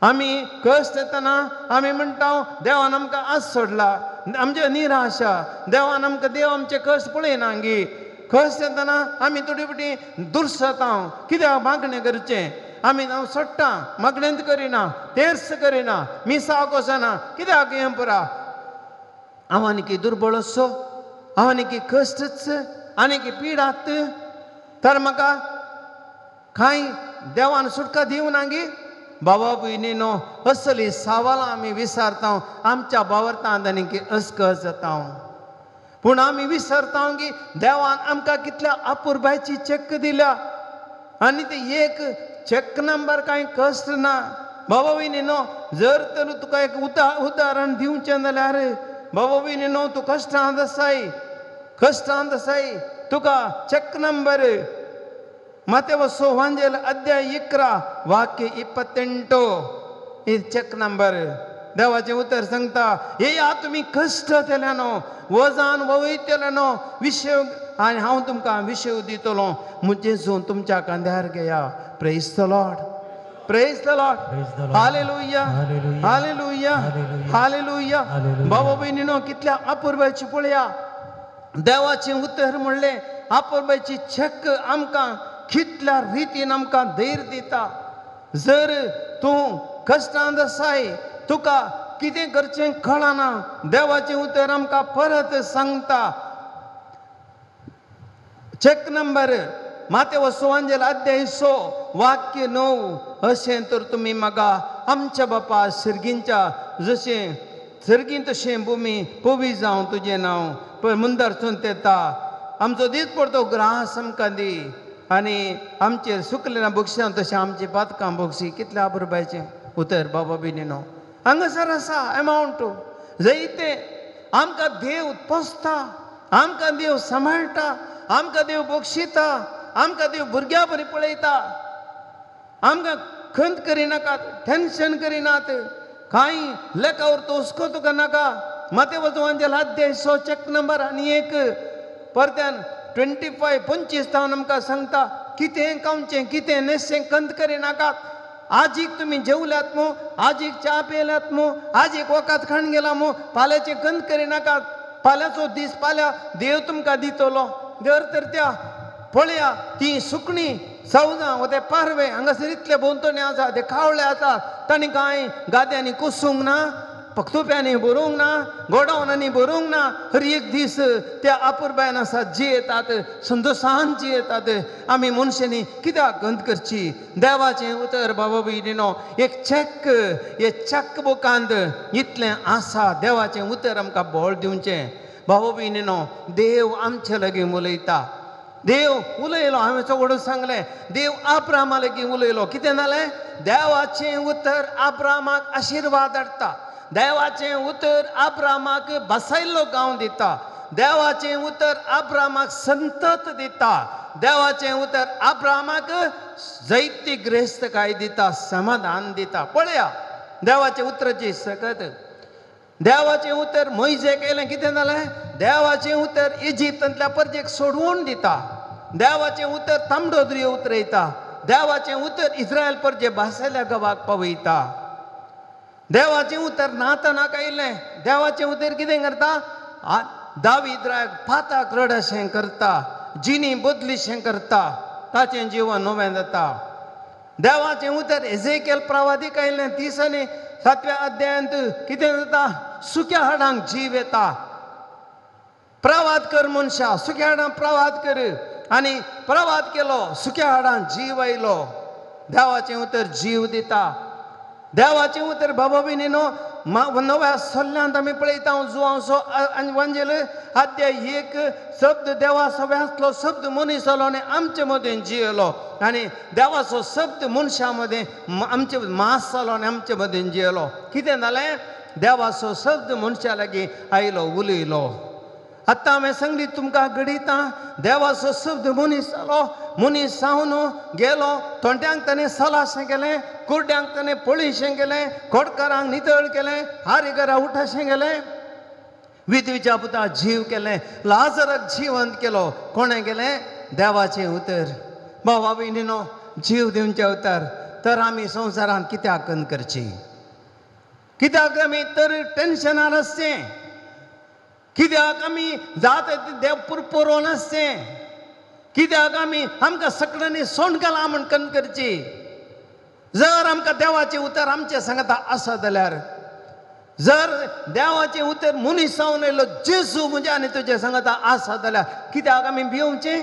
आमी कश्ट येतना आमी म्हणटा देवान आमकां आज सोडला, आमचे निराशा, देवान आमकां देव आमचे कश्ट पळयना गे. कश्ट येतना आमी थोडी फाटी दुर्सता, कित्याक मागणें करचें. आमी हांव सोडटा, मागणेंत करिना, तेर्स करिना, मिसाव कोसना, कित्याक हें पुरा हांव आनी दुर्बळ आसो, हांव आनी कश्टच आनी पिडात, तर म्हाका कांय देवान सुटका दिवना गे. बाबा भयणीनो, असली सवालां आमी विचारता आमच्या वावरतांत आनी अस्कस जाता. पूण आमी विसरता की देवान आमकां कितल्या अपुरबायची चेक दिल्या आनी ते एक चेक नंबर कांय कश्ट ना. बाबा भयणीनो, जर तर तुका एक उदाहरण दिवचें जाल्यार बाबा भयणीनो, तूं कश्टांत आसाय, तुका चेक नंबर मत्तेव सुवांजेल अध्याय 11 वाक्य 28 ಈ ಚೆಕ್ ನಂಬರ್ देवाचें उतर सांगता येया तुमी कश्ट केल्यानो वजान वयतल्यानो विशय आनी हांव तुमकां विशय दितलो जेजू तुमच्या खांद्यार घेया. Praise the lord, praise the lord, हालेलुया, हालेलुया, हालेलुया. भाव भयणीनो कितल्या अपुर्बाची पळया. देवाचें उतर म्हणलें अपुर्बाची छक आमकां कितल्या रितीन आमकां धैर्य दिता. जर तूं कश्टांत आसाय तुका कितें करचें कळना देवाचें उतर आमकां परत सांगता. चेक नंबर मातेव सुवांजेल अध्याय 6 वाक्य 9 अशें तर तुमी म्हाका आमच्या बापा सर्गींच्या जशें सर्गीं तशें भुमी पोवी जावं तुजें नांव पळय मुंदरसून येता. आमचो दीस पडतो ग्रास आमकां दी आनी आमचेर सुकलेल्या बक्षां तशें आमची पातकां बक्षी. कितल्या अपुरबायचें उतर बाबा बिनीनो. हांगासर आसा एमावंट जायते आमकां देव पोसता, आमकां देव सांबाळटा, आमकां देव बक्षिता, आमकां देव भुरग्यां बरी पळयता. आमकां खंत करिनाकात, टेन्शन करिनात, कांय लेखावर तो हुस्को तुका नाका. माते वचोवंचे अध्याय 6 चेक नंबर आनी एक परत्यान 25 जावन आमकां सांगता कितें खावचें कितें न्हेसचें खंत करिनाकात. आजीक तुमी जेवल्यात मो, आजीक च्या पियल्यात मो, आजीक वखद खाण गेला मो, फाल्यांचें खंत करिनाकात. फाल्यांचो दीस फाल्यां देव तुमकां दितलो. जर तर त्या पळया ती सुकणी सावजां व ते पारवे हांगासर इतले बोंतोणे आसा, ते कावळे आसात, तांणी कांय गाद्यांनी कुसूंक ना, तुप्यांनी भरूंक ना, गोडावनांनी भरूंक ना. हर एक दीस त्या अपुरबायन आसात जियेतात, संतोशान जियेतात. आमी मनशांनी कित्याक गंत करची. देवाचें उतर बाबा भयणीनो एक चॅक हे चॅक बुकांत इतलें आसा. देवाचें उतर आमकां बोळ दिवचें. बाबा भयणीनो देव आमचे लागीं उलयता. देव उलयलो, हांवें सगळें सांगलें. देव अब्रामा लागीं उलयलो. कितें जालें? देवाचें उतर अब्रामाक आशिर्वाद हाडटा. देवाचें उतर अब्रामाक बसयल्लो गांव दिता. देवाचें उतर अब्रामाक संतत दिता. देवाचें उतर अब्रामाक जायती ग्रेस्तकाय दिता, समाधान दिता. पळया देवाचें उतराची सकत. देवाचें उतर मोइजे केलें. कितें जालें? देवाचें उतर इजिप्तांतल्या परजेक सोडवून दिता. देवाचें उतर तांबडो दर्यो उतरयता. देवाचें उतर इस्रायल परजे भासयल्या गांवाक पावयता. देवाचें उतर नातानाक आयलें. देवाचें उतर कितें करता? दावीद राग पाताक रडशें करता, जिनी बदलीशें करता, ताचें जिवन नवें जाता. देवाचें उतर एजेकेल प्रवादीक आयलें. 30 आनी 7व्या अध्यायांत कितें जाता? सुक्या हाडांक जीव येता. प्रवाद कर मनशा, सुक्या हाडांक प्रवाद कर. आनी प्रवाद केलो, सुक्या हाडांक जीव आयलो. देवाचें उतर जीव दिता. देवाचें उतर बाबा भयणीनो नव्या सल्ल्यांत आमी पळयता. जुवांसो वंजेल अध्याय 1 शब्द देवा सव्यातलो शब्द मनीस जालो आनी आमचे मदें जियेलो. आनी देवाचो शब्द मनशा मदें आमचे मास जालो आनी आमचे मदें जियेलो. कितें जालें? देवाचो शब्द मनशा लागीं आयलो, उलयलो. आतां हांवें सांगली तुमकां घडयता. देवाचो शब्द मनीस जालो. मनीस जावन गेलो. थोड्यांक ताणें सलाशें केलें, कुर्ड्यांक ताणें पळयशें केलें, खोडकारांक नितळ केलें, हारीगरां उठशें गेलें, विधवेच्या पुताक जीव केलें, लाजराक जिवंत केलो. कोणें केलें? देवाचें उतर. बाबा भयणीनो जीव दिवचें उतर. तर आमी संवसारांत कित्याक खंत करची? कित्याक आमी तर टेन्शनार आसचें? कित्याक आमी जात देव पुरपोरोन आसचें? कित्याक आमी आमकां सकलांनी सोंड घाला म्हण खंत करची? जर आमकां देवाचें उतर आमचें सांगता आसा जाल्यार, जर देवाचें उतर मनीस जावन येयलो जेजू म्हणजे आनी तुजें सांगता आसा जाल्यार कित्याक आमी भिवचें?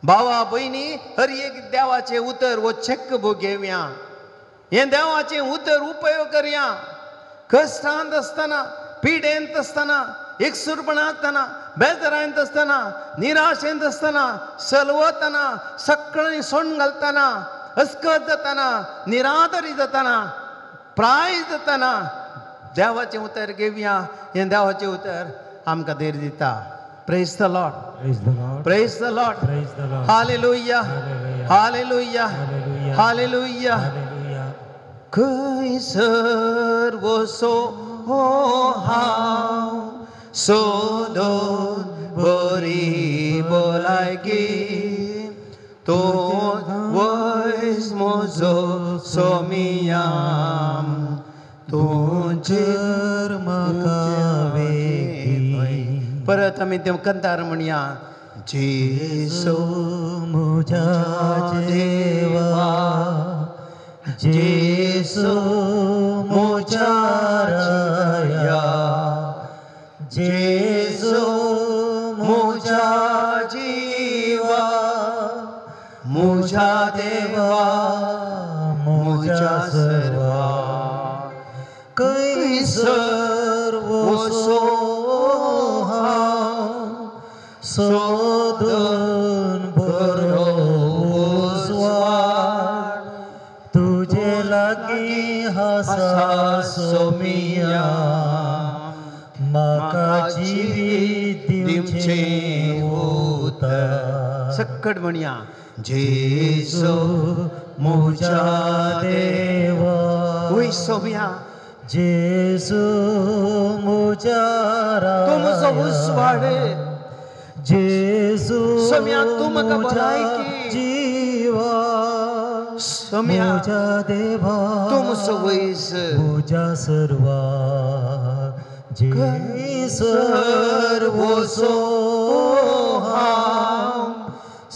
भावा भयणी, हर एक देवाचें उतर वो चेक बूक घेवया. हें देवाचें उतर उपयोग करया. कश्टांत आसतना, पिडेंत आसतना, एकसुरपणांत आसतना, बेजारांत आसतना, निराशेंत आसतना, सलवतना, सगळीं सोंड घालतना, अस्कत जातना, निरादरी जातना, प्राय जातना देवाचें उतर घेवया. हें देवाचें उतर आमकां धैर्य दिता. Praise the lord, praise the lord, हालेलुया, हालेलुया, हालेलुया. खंयसर वसो हो हांव सोदून बरी भलायकी तूं वयस म्हजो सोमियाम तुजेर म्हाका वेगी. परत आमी ते कंतार म्हणया. जेसू म्हज्या देवा जेसू म्हज्या राया जेसू म्हज्या जिवा म्हज्या देवा म्हज्या सर्वा खंयसर वसो हांव सोदून बरो उजवाड तुजे लागीं आसा सोमिया म्हाका जिवीत दिवचें उतर. सक्कट म्हणया. जेसू म्हज्या देवा वय सोम्या जेसू म्हज्या तूं म्हजो उजवाड जेसू सोम्या तूं म्हाका भलायकी जीवा सोम्या म्हज्या देवा तूं म्हजो वयस म्हज्या सर्वा जेसर वसो हांव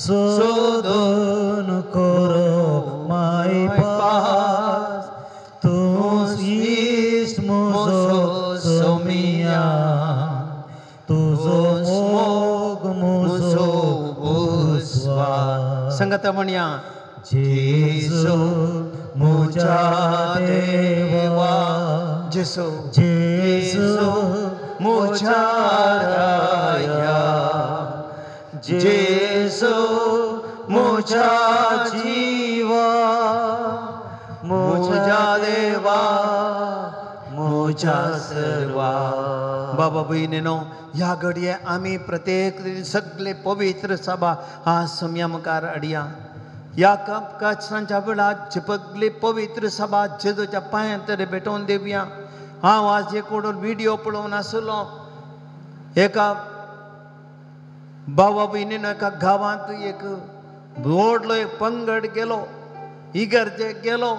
सोदून करो माय पास तूं इश्ट म्हजो सोमिया तुजो मोग म्हजो उजवाड. संगत म्हणया. जेसू म्हज्या देवा जेसू जेसू म्हज्या राया जेसू म्हज्या जिवा म्हज्या देवा म्हज्या सर्वा. बाबा भयणीनो ह्या घडये आमी प्रत्येक सगळे पवित्र सभा हा सोम्या मुखार हाडया. ह्या कश्टांच्या वेळार झिपकली पवित्र सभा जेजूच्या पांयां तरी भेटोवन दिवया. हांव आज एक व्हिडिओ पळोवन आसलो. एका भावा भयणीन एका गांवांत एक व्हडलो एक पंगड गेलो. इगर्जेक गेलो.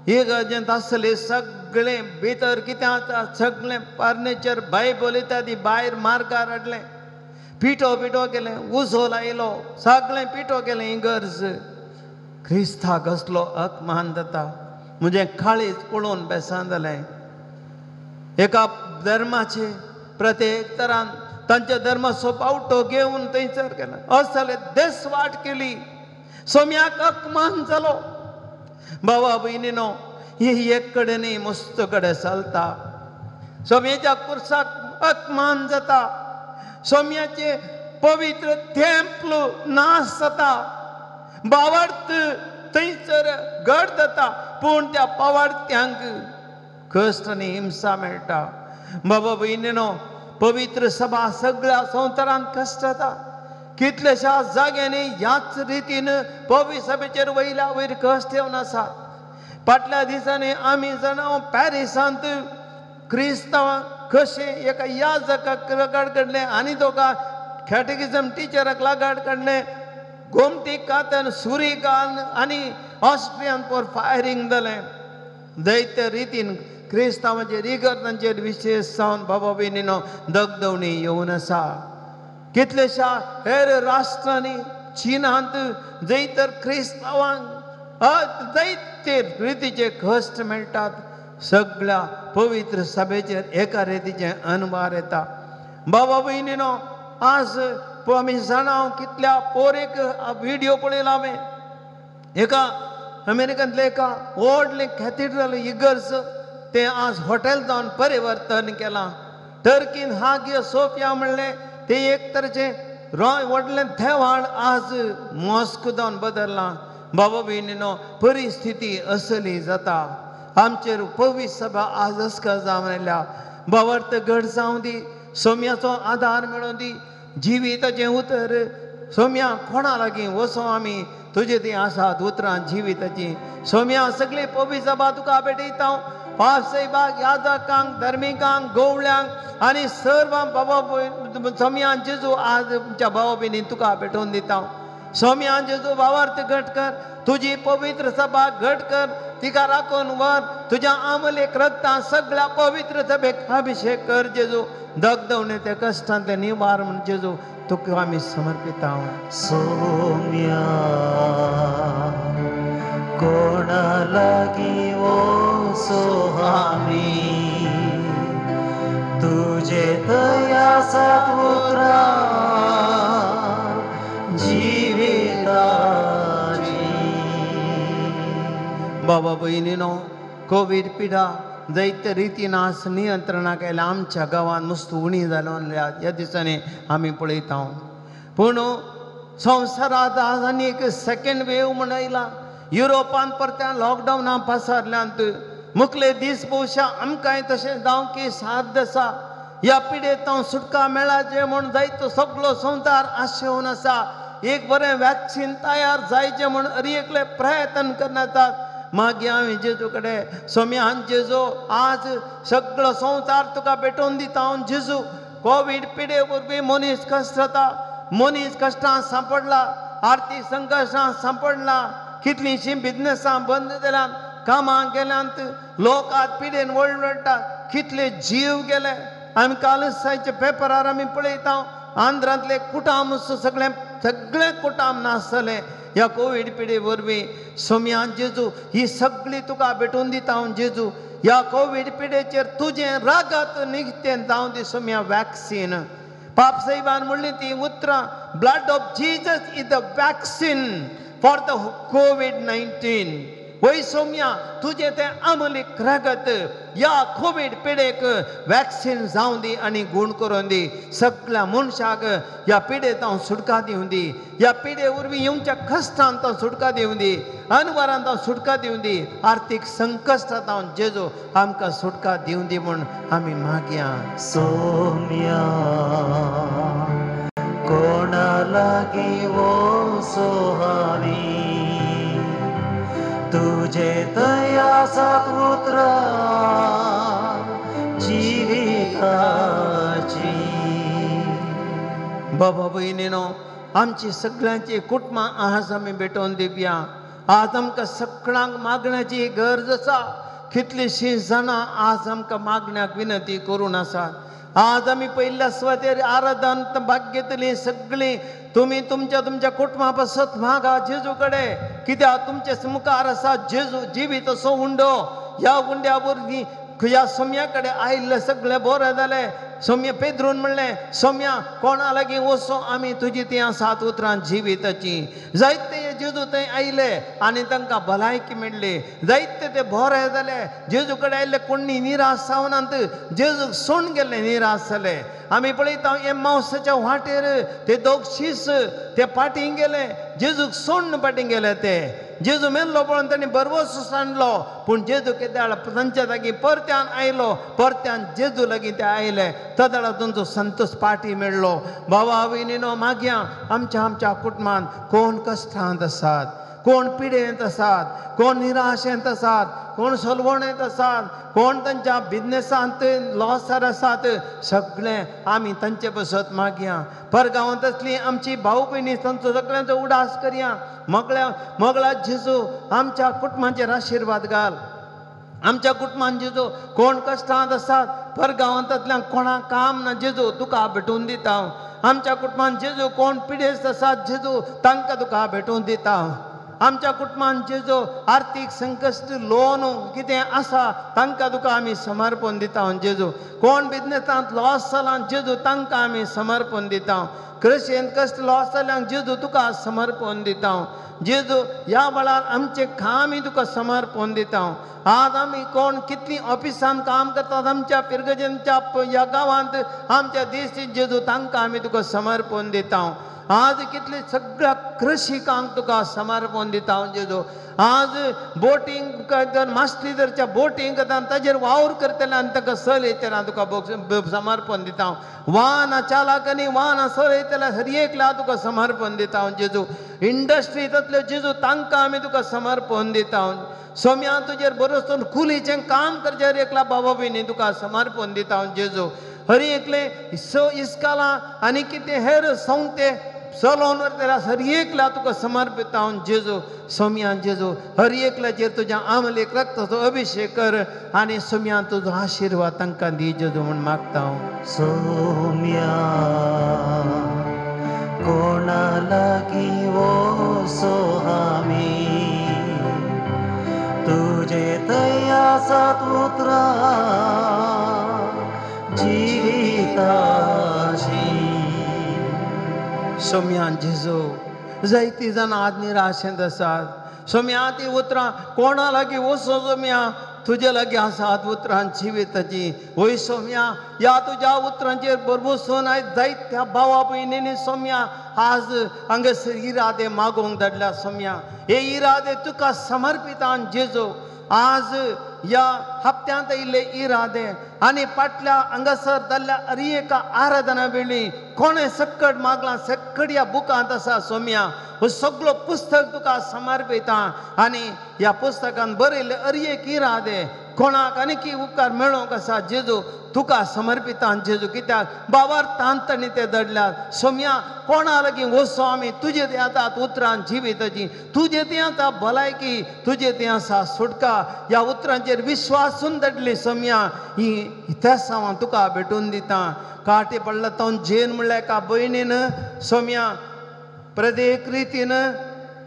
इगर्जेंत आसले सगळे भितर कितें आसा सगळें फर्निचर बायबल इत्यादी भायर मार्गार हाडलें. पिठो पिठो केलें उजो लायलो सगळें पिठो केलें. इगर्ज क्रिस्ताक असलो अपमान जाता म्हजें काळीज पळोवन बेसान जालें. एका धर्माचे प्रत्येक तरान तांच्या धर्माचो पावटो घेवन थंयसर गेला. असले देसवाट केली. सोम्याक अपमान जालो. भावा भयणीनो ही एक कडेन मस्त कडेन चलता. सोम्याच्या कुर्साक अपमान जाता. सोम्याचे पवित्र थेंपल नाश जाता. बावर्त थंयसर घट जाता पूण त्या पावार्थ्यांक कश्ट आनी हिंसा मेळटा. बाबा भयणीनो पवित्र सभा सगळ्या संवसारांत कश्ट जाता. कितलेशा जाग्यांनी ह्याच रितीन पवित्र सभेचेर वयल्या वयर कश्ट येवन आसा. फाटल्या दिसांनी आमी जाणा पॅरिसांत क्रिस्तांवां कशें एका याजकाक लगाड काडलें आनी दोगा कॅटेकिझम टिचराक लगाड काडलें. गोमटी कातन सुरी घालन आनी ऑस्ट्रियान पोर फायरींग जालें. दैत्य रितीन क्रिस्तांवांचेर इगर्जांचेर विशेश जावन बाबा भयणीनो दगदवणी येवन आसा. कितलेशा हेर राष्ट्रांनी चीनांत जंय तर क्रिस्तांवांक दैत्य रितीचे कश्ट मेळटात. सगळ्या पवित्र सभेचेर एका रितीचे अनवार येता. बाबा भयणीनो आज आमी जाणा कितल्या पोरेक व्हिडिओ पळयला हांवें. एका अमेरिकांतले एका व्हडलें कॅथिड्रल इगर्ज तें आज हॉटेल जावन परिवर्तन केलां. टर्कीन हागिया सोफिया म्हणलें तें एक तरेचें व्हडलें देवाळ आज मॉस्क जावन बदल्लां. बाबा भयणीनो परिस्थिती असली जाता. आमचेर पवित्र सभा आज अस्का जावन आयल्या. बावर्त घट जावं दी. सोम्याचो आदार मेळोवन दी. जिविताचें उतर सोम्या कोणा लागीं वचों आमी तुझे ती आसात उतरां जिविताची सोम्या सगळी पवित्र सभा तुका भेटयता पावसैबाग याजकांक धर्मिकांक गवळ्यांक आनी सर्व बाबा सोम्या जेजू आज तुमच्या भावा भयणी तुका भेटोवन दिता सोम्या जेजू भावार्थ घट कर तुझी पवित्र सभा घट कर तिका राखून वर तुझ्या आमलेक रक्ता सगळ्या पवित्र सभेक अभिषेक कर जेजू दगदवणे त्या कष्टांतले निवार म्हण जेजू तुका आमी समर्पिता सौम्या कोणा लागी ओ सोहामी तुझे दया सत्पुत्रा जीविताची बाबा भयणीनो कोविड पिडा दैत्य रितीन आज नियंत्रणाक आयल्या आमच्या गांवांत मस्त उणी जालो ह्या दिसांनी आमी पळयता पूण संवसारांत आज आनी एक सेकंड वेव म्हण आयला युरोपान परत्या लॉकडावना पसारल्यांत मुखले दीस भोवशा आमकांय तशें जावं की साथ आसा ह्या पिडेंत सुटका मेळाचे म्हूण जायतो सगळो संवसार आशेवन आसा एक बरें वॅक्सीन तयार जायचें म्हूण एकले प्रयत्न करनातात मागीर हांवें जेजू कडेन सोम्यान जेजू आज सगळो संवसार तुका भेटोवन दिता हांव जेजू कोवीड पिडे वरवीं मनीस कश्ट जाता मनीस कश्टां सांपडला आर्थीक संकश्टां सांपडला कितलींशीं बिजनसां बंद जाल्यात कामाक गेल्यांत लोक आज पिडेन वळवळटा कितले जीव गेले आमी कालसायच्या पेपरार आमी पळयता आंध्रांतले कुटाम सगळे कुटाम नासतले ह्या कोवीड पिडे वरवीं सोम्या जेजू ही सगळी तुका भेटोवन दिता हांव जेजू ह्या कोवीड पिडेचेर तुजें रागात निश्चें जावं दी सोम्या वॅक्सीन पाप साहेबान म्हणली ती उतरां blood of Jesus is the vaccine for the COVID-19 वय सोम्या तुजें तें अमलीक रगत ह्या कोवीड पिडेक वॅक्सीन जावं दी आनी गूण करून दी सगळ्या मनशाक ह्या पिडेंत हांव सुटका दिवं दी ह्या पिडे वरवीं येवच्या कश्टांत हांव सुटका दिवं दी अनवरांत हांव सुटका दिवं दी आर्थीक संकश्टांत हांव जेजू आमकां सुटका दिवं दी म्हूण आमी मागया सौम्या कोणा लागी ओ सोहामी तुझे दया सत्पुत्रा जीविताची बाबा भयणीनो आमची सगळ्यांची कुटुंबां आज आमी भेटोवन दिवया आज आमकां सगळ्यांक मागण्याची गरज आसा कितलींशीं जाणां आज आमकां मागण्याक विनंती करून आसात आज आमी पयल्या सुवातेर आराधन भाग घेतली सगळीं तुमी तुमच्या कुटुंबा पासत मागा जेजू कडेन कित्याक तुमचे मुखार आसा जेजू जिवीत असो उंडो ह्या उंड्या वरवीं ह्या सोम्या कडेन आयिल्लें सगळें बरें जालें सोम्या पेद्रून म्हणलें सोम्या कोणा लागीं वचो आमी तुजी ती सात उतरां जिविताची जायते जेजू थंय आयले आनी तांकां भलायकी मेळ्ळी जायते ते बरे जाले जेजू कडेन आयिल्ले कोणी निराश जावनात जेजूक सोडून गेल्ले निराश जाले आमी पळयता एम्माउसाच्या वाटेर ते दोग शीस ते फाटीं गेले जेजूक सोडून फाटीं गेले ते जेजू मेल्लो पळोवन तांणी बरवस सांडलो पूण जेजू केदाळ तांच्या जागी परत्यान आयलो परत्यान जेजू लागीं ते आयले तदाळ तुमचो संतोश पाटी मेळ्ळो बाबा भयणीनो मागया आमच्या कुटुंबांत कोण कश्टांत आसात कोण पिडेंत आसात कोण निराशेंत आसात कोण सलवणेंत आसात कोण तांच्या बिजनेसांत लॉसार आसात सगळें आमी तांचे बसत मागया परगांवांत असली आमची भाऊ भयणी तांचो सगळ्यांचो उडास करया मोगळा जेजू आमच्या कुटुंबाचेर आशिर्वाद घाल आमच्या कुटुंबान जेजू कोण कश्टांत आसात परगांवांतल्यान कोणाक काम ना जेजू तुका भेटोवन दिता आमच्या कुटुंबान जेजू कोण पिडेस्त आसात जेजू तांकां तुका भेटोवन दिता आमच्या कुटुंबान जेजू आर्थीक संकश्ट लोन कितें आसा तांकां तुका आमी समर्पण दिता जेजू कोण बिजनेसांत लॉस जाला जेजू तांकां आमी समर्पण दिता कृशेंत कश्ट लॉस जाल्यांक जेजू तुका समर्पण दिता जेजू ह्या वेळार आमचें कामय तुका समर्पण दिता आज आमी कोण कितलीं ऑफिसान काम करतात आमच्या पिरगजेंच्या ह्या गांवांत आमच्या देशींत जेजू तांकां आमी तुका समर्पण दिता आज कितले सगळ्या कृषिकांक तुका समर्पण दिता जेजू आज बोटींग मास्टरीच्या बोटींग करता ताजेर वावर करतले आनी ताका चलयतना तुका समर्पण दिता वाहनां चालकांनी वाहनां चलयतल्या हर एकल्या तुका समर्पण दिता जेजू इंडस्ट्रींत जातल्यो जेजू तांकां आमी तुका समर्पण दिता हांव सोम्या तुजेर बरोसून कुलीचें काम करचेर एकला बाबा भयणी तुका समर्पण दिता हांव जेजू हरी एकले इस्कालां आनी कितें हेर संवते चलोवन वरतेला हरी एकला तुका समर्पित हांव जेजू सोम्या जेजू हरी एकल्याचेर तुज्या आमलेक रक्ताचो अभिशेक कर आनी सोम्या तुजो आशिर्वाद तांकां दी जेजू म्हूण मागता हांव सौम्या कोणा लागी वचो आमी तुजे थंय आसात उतरां जिविताची सोम्या जेजू जायतीं जाणां आज निराशेंत आसात सोम्या ती उतरां कोणा लागीं वचो सोम्या तुजे लागीं आसात उतरां जिविताची वय सोम्या ह्या तुज्या उतरांचेर बरबसून आयज जायत्या भावा भयणींनी सोम्या आज हांगासर इरादे मागोवंक धाडल्या सोम्या हे इरादे तुका समर्पित आन जेजू आज ह्या हप्त्यांत येयल्ले इरादे आनी फाटल्या हांगासर जाल्ल्या हरी एका आराधना वेळी कोणें सक्कट मागलां सक्कट ह्या बुकांत आसा सोम्या हो सगळो पुस्तक तुका समर्पिता आनी ह्या पुस्तकान बरयल्ले हरी एक इरादे कोणाक आनीक उपकार मेळोवंक आसा जेजू तुका समर्पिता जेजू कित्याक बाबार तांतणी ते दडल्यात सोम्या कोणा लागीं वचो आमी तुजे ते आतां उतरां जिविताची तुजे ती आतां भलायकी तुजे ती आसा सुटका ह्या उतरांचेर विश्वासून दडली सोम्या ही तेस हांव तुका भेटून दिता काटे पडला तो जेन म्हणल्यार एका भयणीन सोम्या प्रत्येक रितीन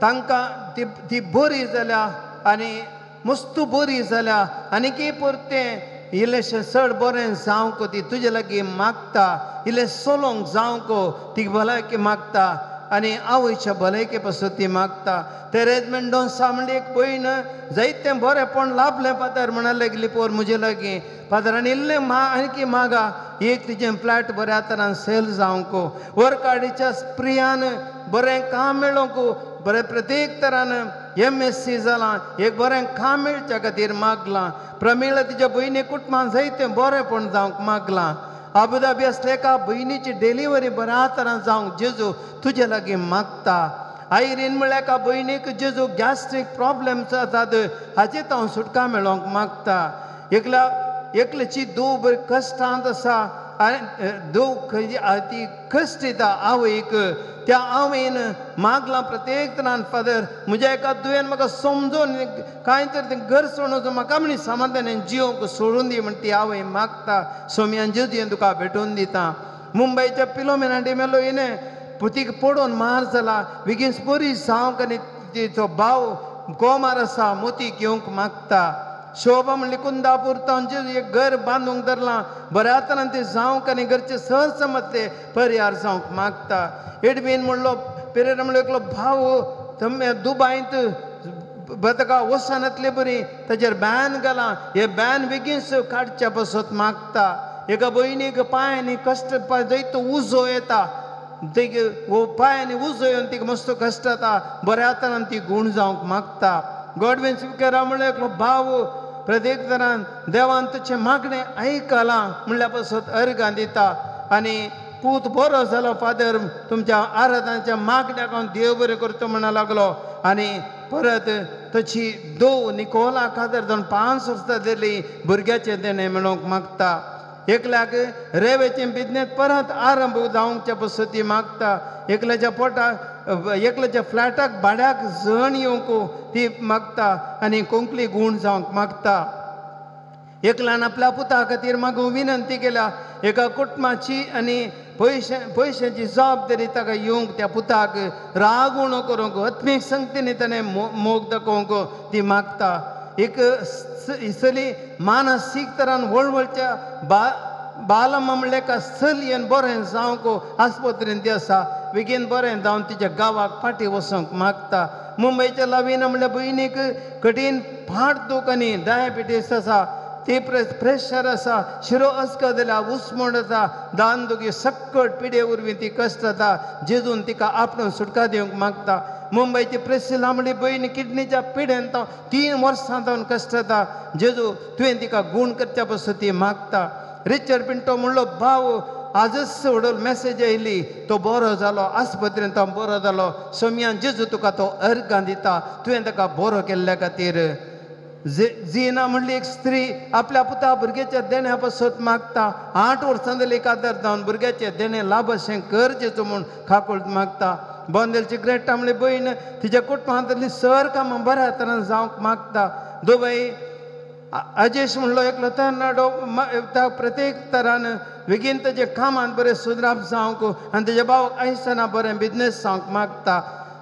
तांकां ती बरी जाल्या आनी मस्त बरी जाल्या आनीक परतें इल्लेशें चड बरें जावंक ती तुजे लागीं मागता इल्लें चलोवंक जावंक ती भलायकी मागता आनी आवयच्या भलायके पासून ती मागता तेरेज मेंडोन्सा म्हणली एक भयण जायतें बरेंपण लाभलें फादर म्हणा लागली पोर म्हजे लागीं फादरान इल्लें आनीक मागा एक तिजें फ्लॅट बऱ्या तरान सेल जावंक वर्काडीच्या प्रियान बरें काम मेळोंक बरें प्रत्येक तरान MSc जालां एक बरें काम मेळच्या खातीर मागलां प्रमिळा तिच्या भयणी कुटुंबान जायतें बरेंपण जावंक मागलां अबुधाबी असले एका भयणीची डिलिव्हरी बऱ्या तरान जावंक जेजू तुजे लागीं मागता आयरीन म्हळ्यार एका भयणीक जेजू गॅस्ट्रीक प्रॉब्लेम्स जातात हाचे हांव सुटका मेळोवंक मागता एकल्याची धूव बरी कश्टांत आसा आनी धूव ती कश्ट दिता आवयक त्या आवयन मागलां प्रत्येक तरान फादर म्हज्या एका दुयेन म्हाका समजोवन कांय तरी तें घर सोडून म्हाका म्हणी समाधानान जियोंक सोडून दी म्हण ती आवय मागता सोम्यान जेजून तुका भेटून दिता मुंबयच्या पिलोमिना डिमेलो इने तिका पडोवन मार जाला बेगीन बरी जावंक आनी तिचो भाव गोमार आसा मोती घेवंक मागता शोभा म्हणली कुंदापूर तांचे एक घर बांदूंक धरलां बऱ्या तरान ते जावंक आनी घरचे सहसमतले परिहार जावंक मागता एडबीन म्हणलो पेरेरा म्हणलो एकलो भाव तम्मे दुबायंत बदका वसानातले बरी ताचेर बॅन घालां हे बॅन बेगीन काडच्या पासत मागता एका भयणीक पांयांनी कश्ट जायतो उजो येता तिका पांयांनी उजो येवन तिका मस्त कश्ट जाता बऱ्या तरान ती गूण जावंक मागता गॉडवेन स्पिकरा म्हणलो एकलो भाव प्रत्येक तरान देवान तुजें मागणें आयकलां म्हणल्या पासत अर्गां दिता आनी पूत बरो जालो फादर तुमच्या आराधनाच्या मागण्याक हांव देव बरें करता म्हणा लागलो आनी परत तशी धूव निकोला खातीर जावन 5 वर्सां जाली भुरग्याचें देणें मेळोवंक मागता एकल्याक रेवेचें बिजनेस परत आरंभ जावंकच्या पासत ती मागता एकल्याच्या पोटाक एकल्याच्या फ्लॅटाक भाड्याक जण येवंक ती मागता आनी कोंकणी गूण जावंक मागता एकल्यान आपल्या पुता खातीर मागून विनंती केल्या एका कुटुंबाची आनी पयशांची जबाबदारी ताका येवंक त्या पुताक राग उणो करूंक आत्मीक संगतींनी ताणें मोग दाखोवंक ती मागता एक इसली मानसीक तरान वळवळच्या बालम्मा म्हणल्यार एका चलयेन बरें जावंक आस्पत्रेंत ती आसा बेगीन बरें जावन तिच्या गांवाक फाटीं वचोंक मागता मुंबयच्या लाविना म्हणल्यार भयणीक कठीण फाट दूख आनी डायबिटीस आसा ती प्रेशर आसा शिरो अस्को जाल्यार उस्मोड जाता दान दुखी सक्कट पिडे वरवीं ती कश्ट जाता जेजून तिका आपणून सुटका दिवंक मागता मुंबयची प्रेसिला म्हणली भयणी किडनीच्या पिड्यान 3 वर्सां जावन कश्ट जाता जेजू तुवें तिका गूण करच्या पासून ती मागता रिचर्ड पिंटो म्हणलो भाव आजच सोडून मेसेज येयली तो बरो जालो आस्पत्रेन तो बरो जालो सोम्यान जेजू तुका तो अर्गां दिता तुवें ताका बरो केल्ल्या खातीर जीना म्हणली एक स्त्री आपल्या पुता भुरग्याच्या देण्या पासत मागता 8 वर्सां जाली कातर जावन भुरग्याचे देणे लाभशें गरजेचो म्हूण खाकूळ मागता बोंदेलची ग्रेटा म्हणली बहीण तिच्या कुटुंबांतली सर कामां बऱ्या तरेन जावंक मागता दुबई अजेश म्हणलो एकलो तरणाटो प्रत्येक तरान बेगीन तेजे कामांत बरें सुदराप जावंक आनी तेज्या भावाक आयसना बरें बिजनेस जावंक मागता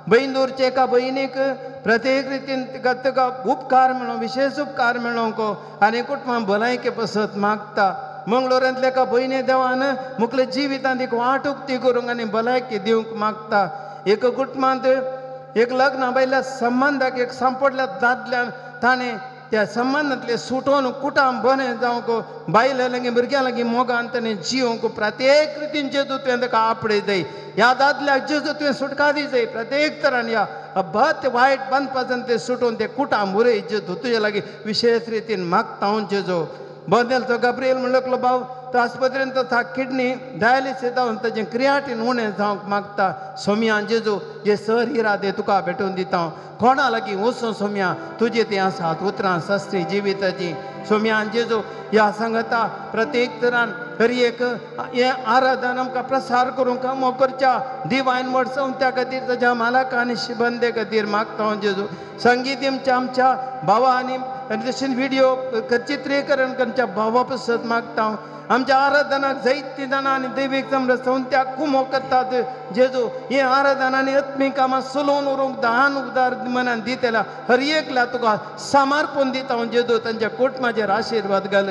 बहीण एका भयणीक प्रत्येक रितीन तिका उपकार मेळो विशेष उपकार मेळोंक आनी कुटुंबां भलायके पसत मागता मंगळुरांतल्या एका भयणी देवान मुखले जिवितांत एक वाटुकती करूंक आनी भलायकी दिवंक मागता एक कुटुंबांत एक लग्ना बायल्या संबंदाक एक सांपडल्या दादल्यान ताणें त्या संबंदांतले सुटोवन कुटाम बरें जावंक बायल्या लागीं भुरग्यां लागीं मोगान ताणें जिवंक प्रत्येक रितीन जेजू तुवें ताका आपणे दय ह्या दादल्याक जेजू तुवें सुटका दी जाय प्रत्येक तरान ह्या अभत वायट बांदपाच्यान ते सुटोवन ते कुटाम उरय जेजू तुजे लागीं विशेष रितीन मागता हांव जेजू बोंदेलचो गब्रियल म्हणलो भाव तो आस्पत्रेन तो किडनी डायलिसीस जावन ताचें क्रियाटीन उणें जावंक मागता सोम्या जेजू हे सर इरादे तुका भेटोवन दिता कोणा लागीं वचूं सोम्या तुजें तें आसात उतरां शास्त्री जिविताची सोम्या जेजू ह्या सांगता प्रत्येक तरान तरी एक हे आराधन आमकां प्रसार करूंक काम करच्या डिवायन वर्ड त्या खातीर ताच्या मालक आनी शिबंदे खातीर मागता हांव जेजू संगीत आमच्या भावा आनी तशें व्हिडिओ चित्रीकरण करच्या भावा पसत मागता हांव आमच्या आराधनाक जायतीं जाणां आनी दैवीक समरस त्या कुमो करतात जेजू हे आराधना आनी आत्मीक कामां चलोवन व्हरूंक दान उदार मनान दितेल्या हर एकल्या तुका समर्पण दिता हांव जेजू तांच्या कुटुंबाचेर आशिर्वाद घाल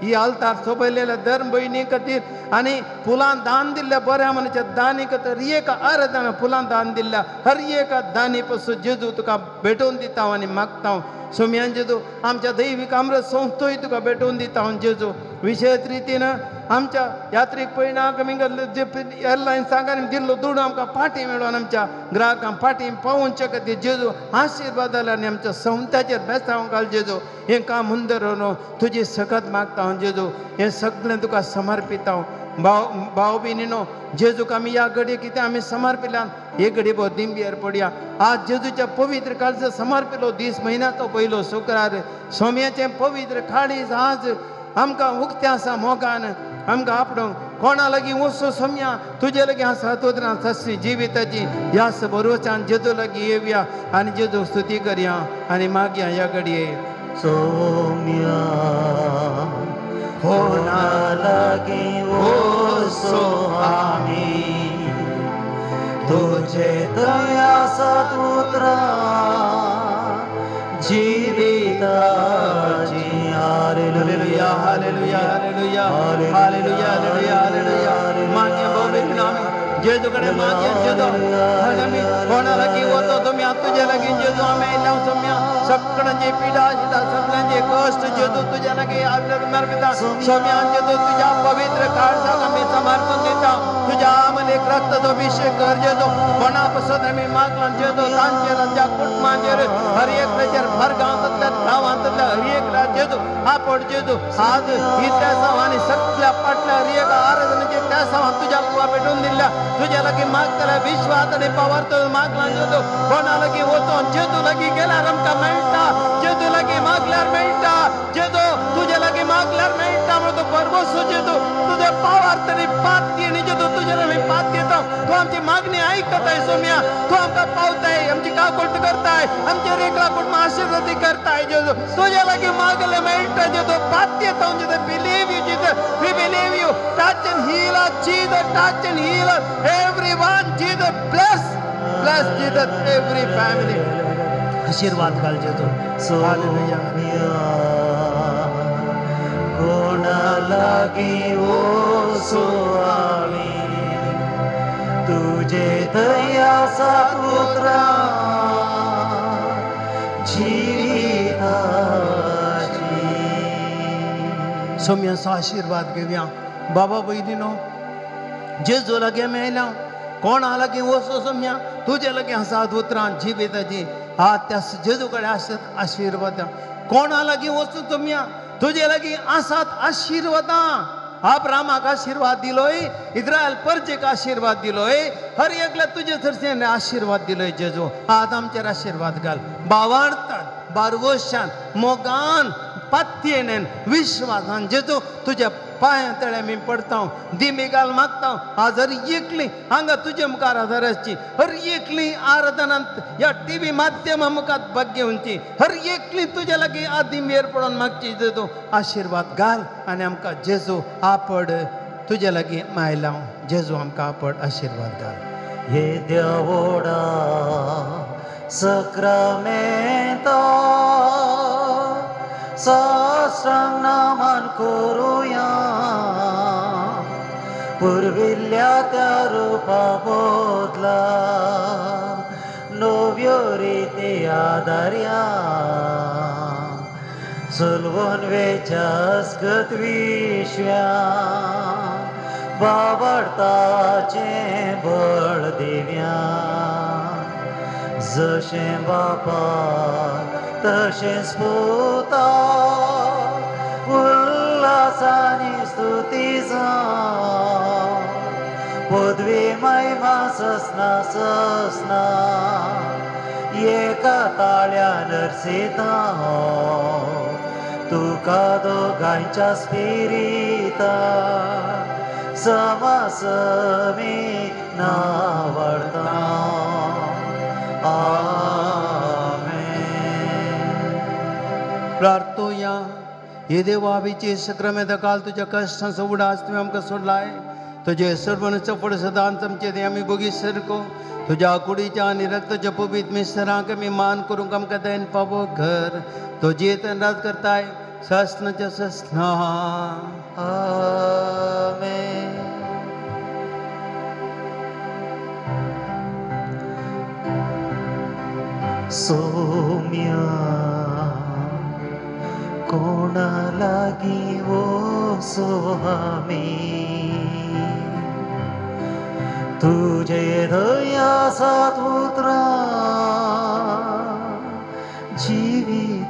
ही आल्तार सोबयलेल्या धर्म भयणी खातीर आनी फुलां दान दिल्ल्या बऱ्या मनाच्या दानी खातीर एक आराधना फुलां दान दिल्ल्या हर एका दानी पासून जेजू तुका भेटोवन दिता हांव आनी मागता हांव सोम्यान जेजू आमच्या दैवीक अमृत संस्थोय तुका भेटोवन दिता हांव जेजू विशेष रितीन आमच्या यात्रेक पयणाक आमी जे एअरलायन्सांक दिल्लो दुडू आमकां फाटीं मेळोन आमच्या ग्राहकांक फाटीं पावोवचे खातीर जेजू आशिर्वाद जाल्या आनी आमच्या संस्थाचेर बेसांव घाल जेजू हें काम हुंदर तुजी सकत मागता हांव जेजू हें सगळें तुका समर्पिता हांव भाव भयणीनो जेजूक आमी ह्या घडये कितें आमी समर्पिल्यान हे घडये भर दिंबेर पडया आज जेजूच्या पवित्र काळजो समर्पिलो दीस म्हयन्याचो पयलो शुक्रार सोम्याचें पवित्र काळीज आज आमकां उक्तें आसा मोगान आमकां आपणूक कोणा लागीं वचूं सोम्या तुजे लागीं आसा तोत्रां सस्त्री जिविताची ह्या भरवशान जेजू लागीं येवया आनी जेजू स्तुती करया आनी मागया ह्या घडये सोम्या कोणा लागीं वचो आमी तुजे दया सतुत्रा जिविताची हालेलुया हालेलुया हालेलुया हालेलुया हालेलुया हालेलुया मागया भाव भयणीनो जेजू कडेन मागया जेजू आमी कोणा लागीं वचो तुमी तुजे लागीं जेजू आमी आयल्या सोम्या सगळ्यांची पिडा आशिता सगळ्यांचे कश्ट जेजू तुज्या लागीं समर्पिता सोम्या जेजू तुज्या पवित्र काळजाक आमी समर्पण दिता तुज्या आमलेक रक्ताचो अभिषेक कर जेजू कोणा पासून आमी मागला जेजू तांचेर तांच्या कुटुंबाचेर हर एकल्याचेर भरगांवांतल्या गांवांतल्या हर एकल्या जेजू आपण जेजू आज ही त्या सावांनी सगळ्या पाटल्या हर एक आराधनेचे त्या सावां तुज्या कुवा भेटून दिल्या तुज्या लागीं मागतल्या विश्वास आनी पावरतो मागला जेजू कोणा लागीं वचोन जेजू लागीं गेल्यार आमकां मेळटा जेजू लागीं मागल्यार मेळटा जेजू तुजे लागीं मागल्यार मेळटा म्हणून तूं परवसो जेजू तुजे पावार तरी पाती आनी जेजू तुजे आमी पात घेता तूं आमची मागणी आयकताय सोम्या तूं आमकां पावताय आमची काकुळट करताय आमचे रेखला कुटुंब आशिर्वादी करताय जेजू तुजे लागीं मागले मेळटा जेजू पात घेता जेजू बिलीव यू जेजू we believe you touch and heal Jesus touch and heal everyone Jesus bless Jesus every family आशीर्वाद घाल जेजू हालेलुया कोणा लागीं वचो आमी तुजे दया सतुत्रा जिविताची सोम्याचो आशीर्वाद घेवया बाबा भयणीनो जेजू लागीं मेळ्या कोणा लागीं वचो सोम्या तुजे लागीं आसात उतरां जिविताची आज त्या जेजू कडेन आसात आशिर्वादां कोणा लागीं वचो सोम्या तुजे लागीं आसात आशिर्वादां अब्राहमाक आशीर्वाद दिलोय, इस्रायल परजेक आशीर्वाद दिलोय, हर एकला तुझे थरसेन आशीर्वाद दिलोय जेजू. आज आमचेर आशीर्वाद घाल, बावार्थान, बारगोशान, मोगान, पात्येनेन, विश्वासान जेजू तुझ्या पांया तळे मी पडता, दिमी घाल मागता. आज हर एकली हांगा तुझे मुखार आदाराची, हर एकली आराधनांत या टीव्ही माध्यमा मुखात भाग घेवची, हर एकली तुझ्या लागीं आदी मेर पडोन मागची जेजू आशीर्वाद घाल. आनी आमकां जेजू आपड तुझ्या लागीं मायला, जेजू आमकां आपड आशीर्वाद घाल. हे देवोडा सक्रामेंतो साश्रांग नामान करूया, पुर्विल्ल्या त्या रुपा बोदला नव्यो रिती आदार्या, सुलवून वेचास्गत विश्व्या बावडताचे बळ दिव्या. जशें बापा तशेंच पुता, उल्हासानी स्तुती जावं, पदवी महिमा ससना ससना एका ताळ्यान नरसिता. तुका दोगांच्या स्पिरिता समासमी नावडता. प्रार्थोया. हे देवा विचे सक्रामेंत काल तुझ्या कष्टांचा उडास तुवें आमकां सोडलाय. तुझे सर्वण चपड सदांच आमचे ते आमी बोगी सरको. तुझ्या कुडीच्या आनी रक्ताच्या पवित्र मिसरांक आमी मान करूंक आमकां देन पावो घर. तो जेतन राज करताय ससनाच्या ससना. आमेन. सौम्या कोणा लागी वोसो आमी, तुझे दयासात उतरा जिविताची.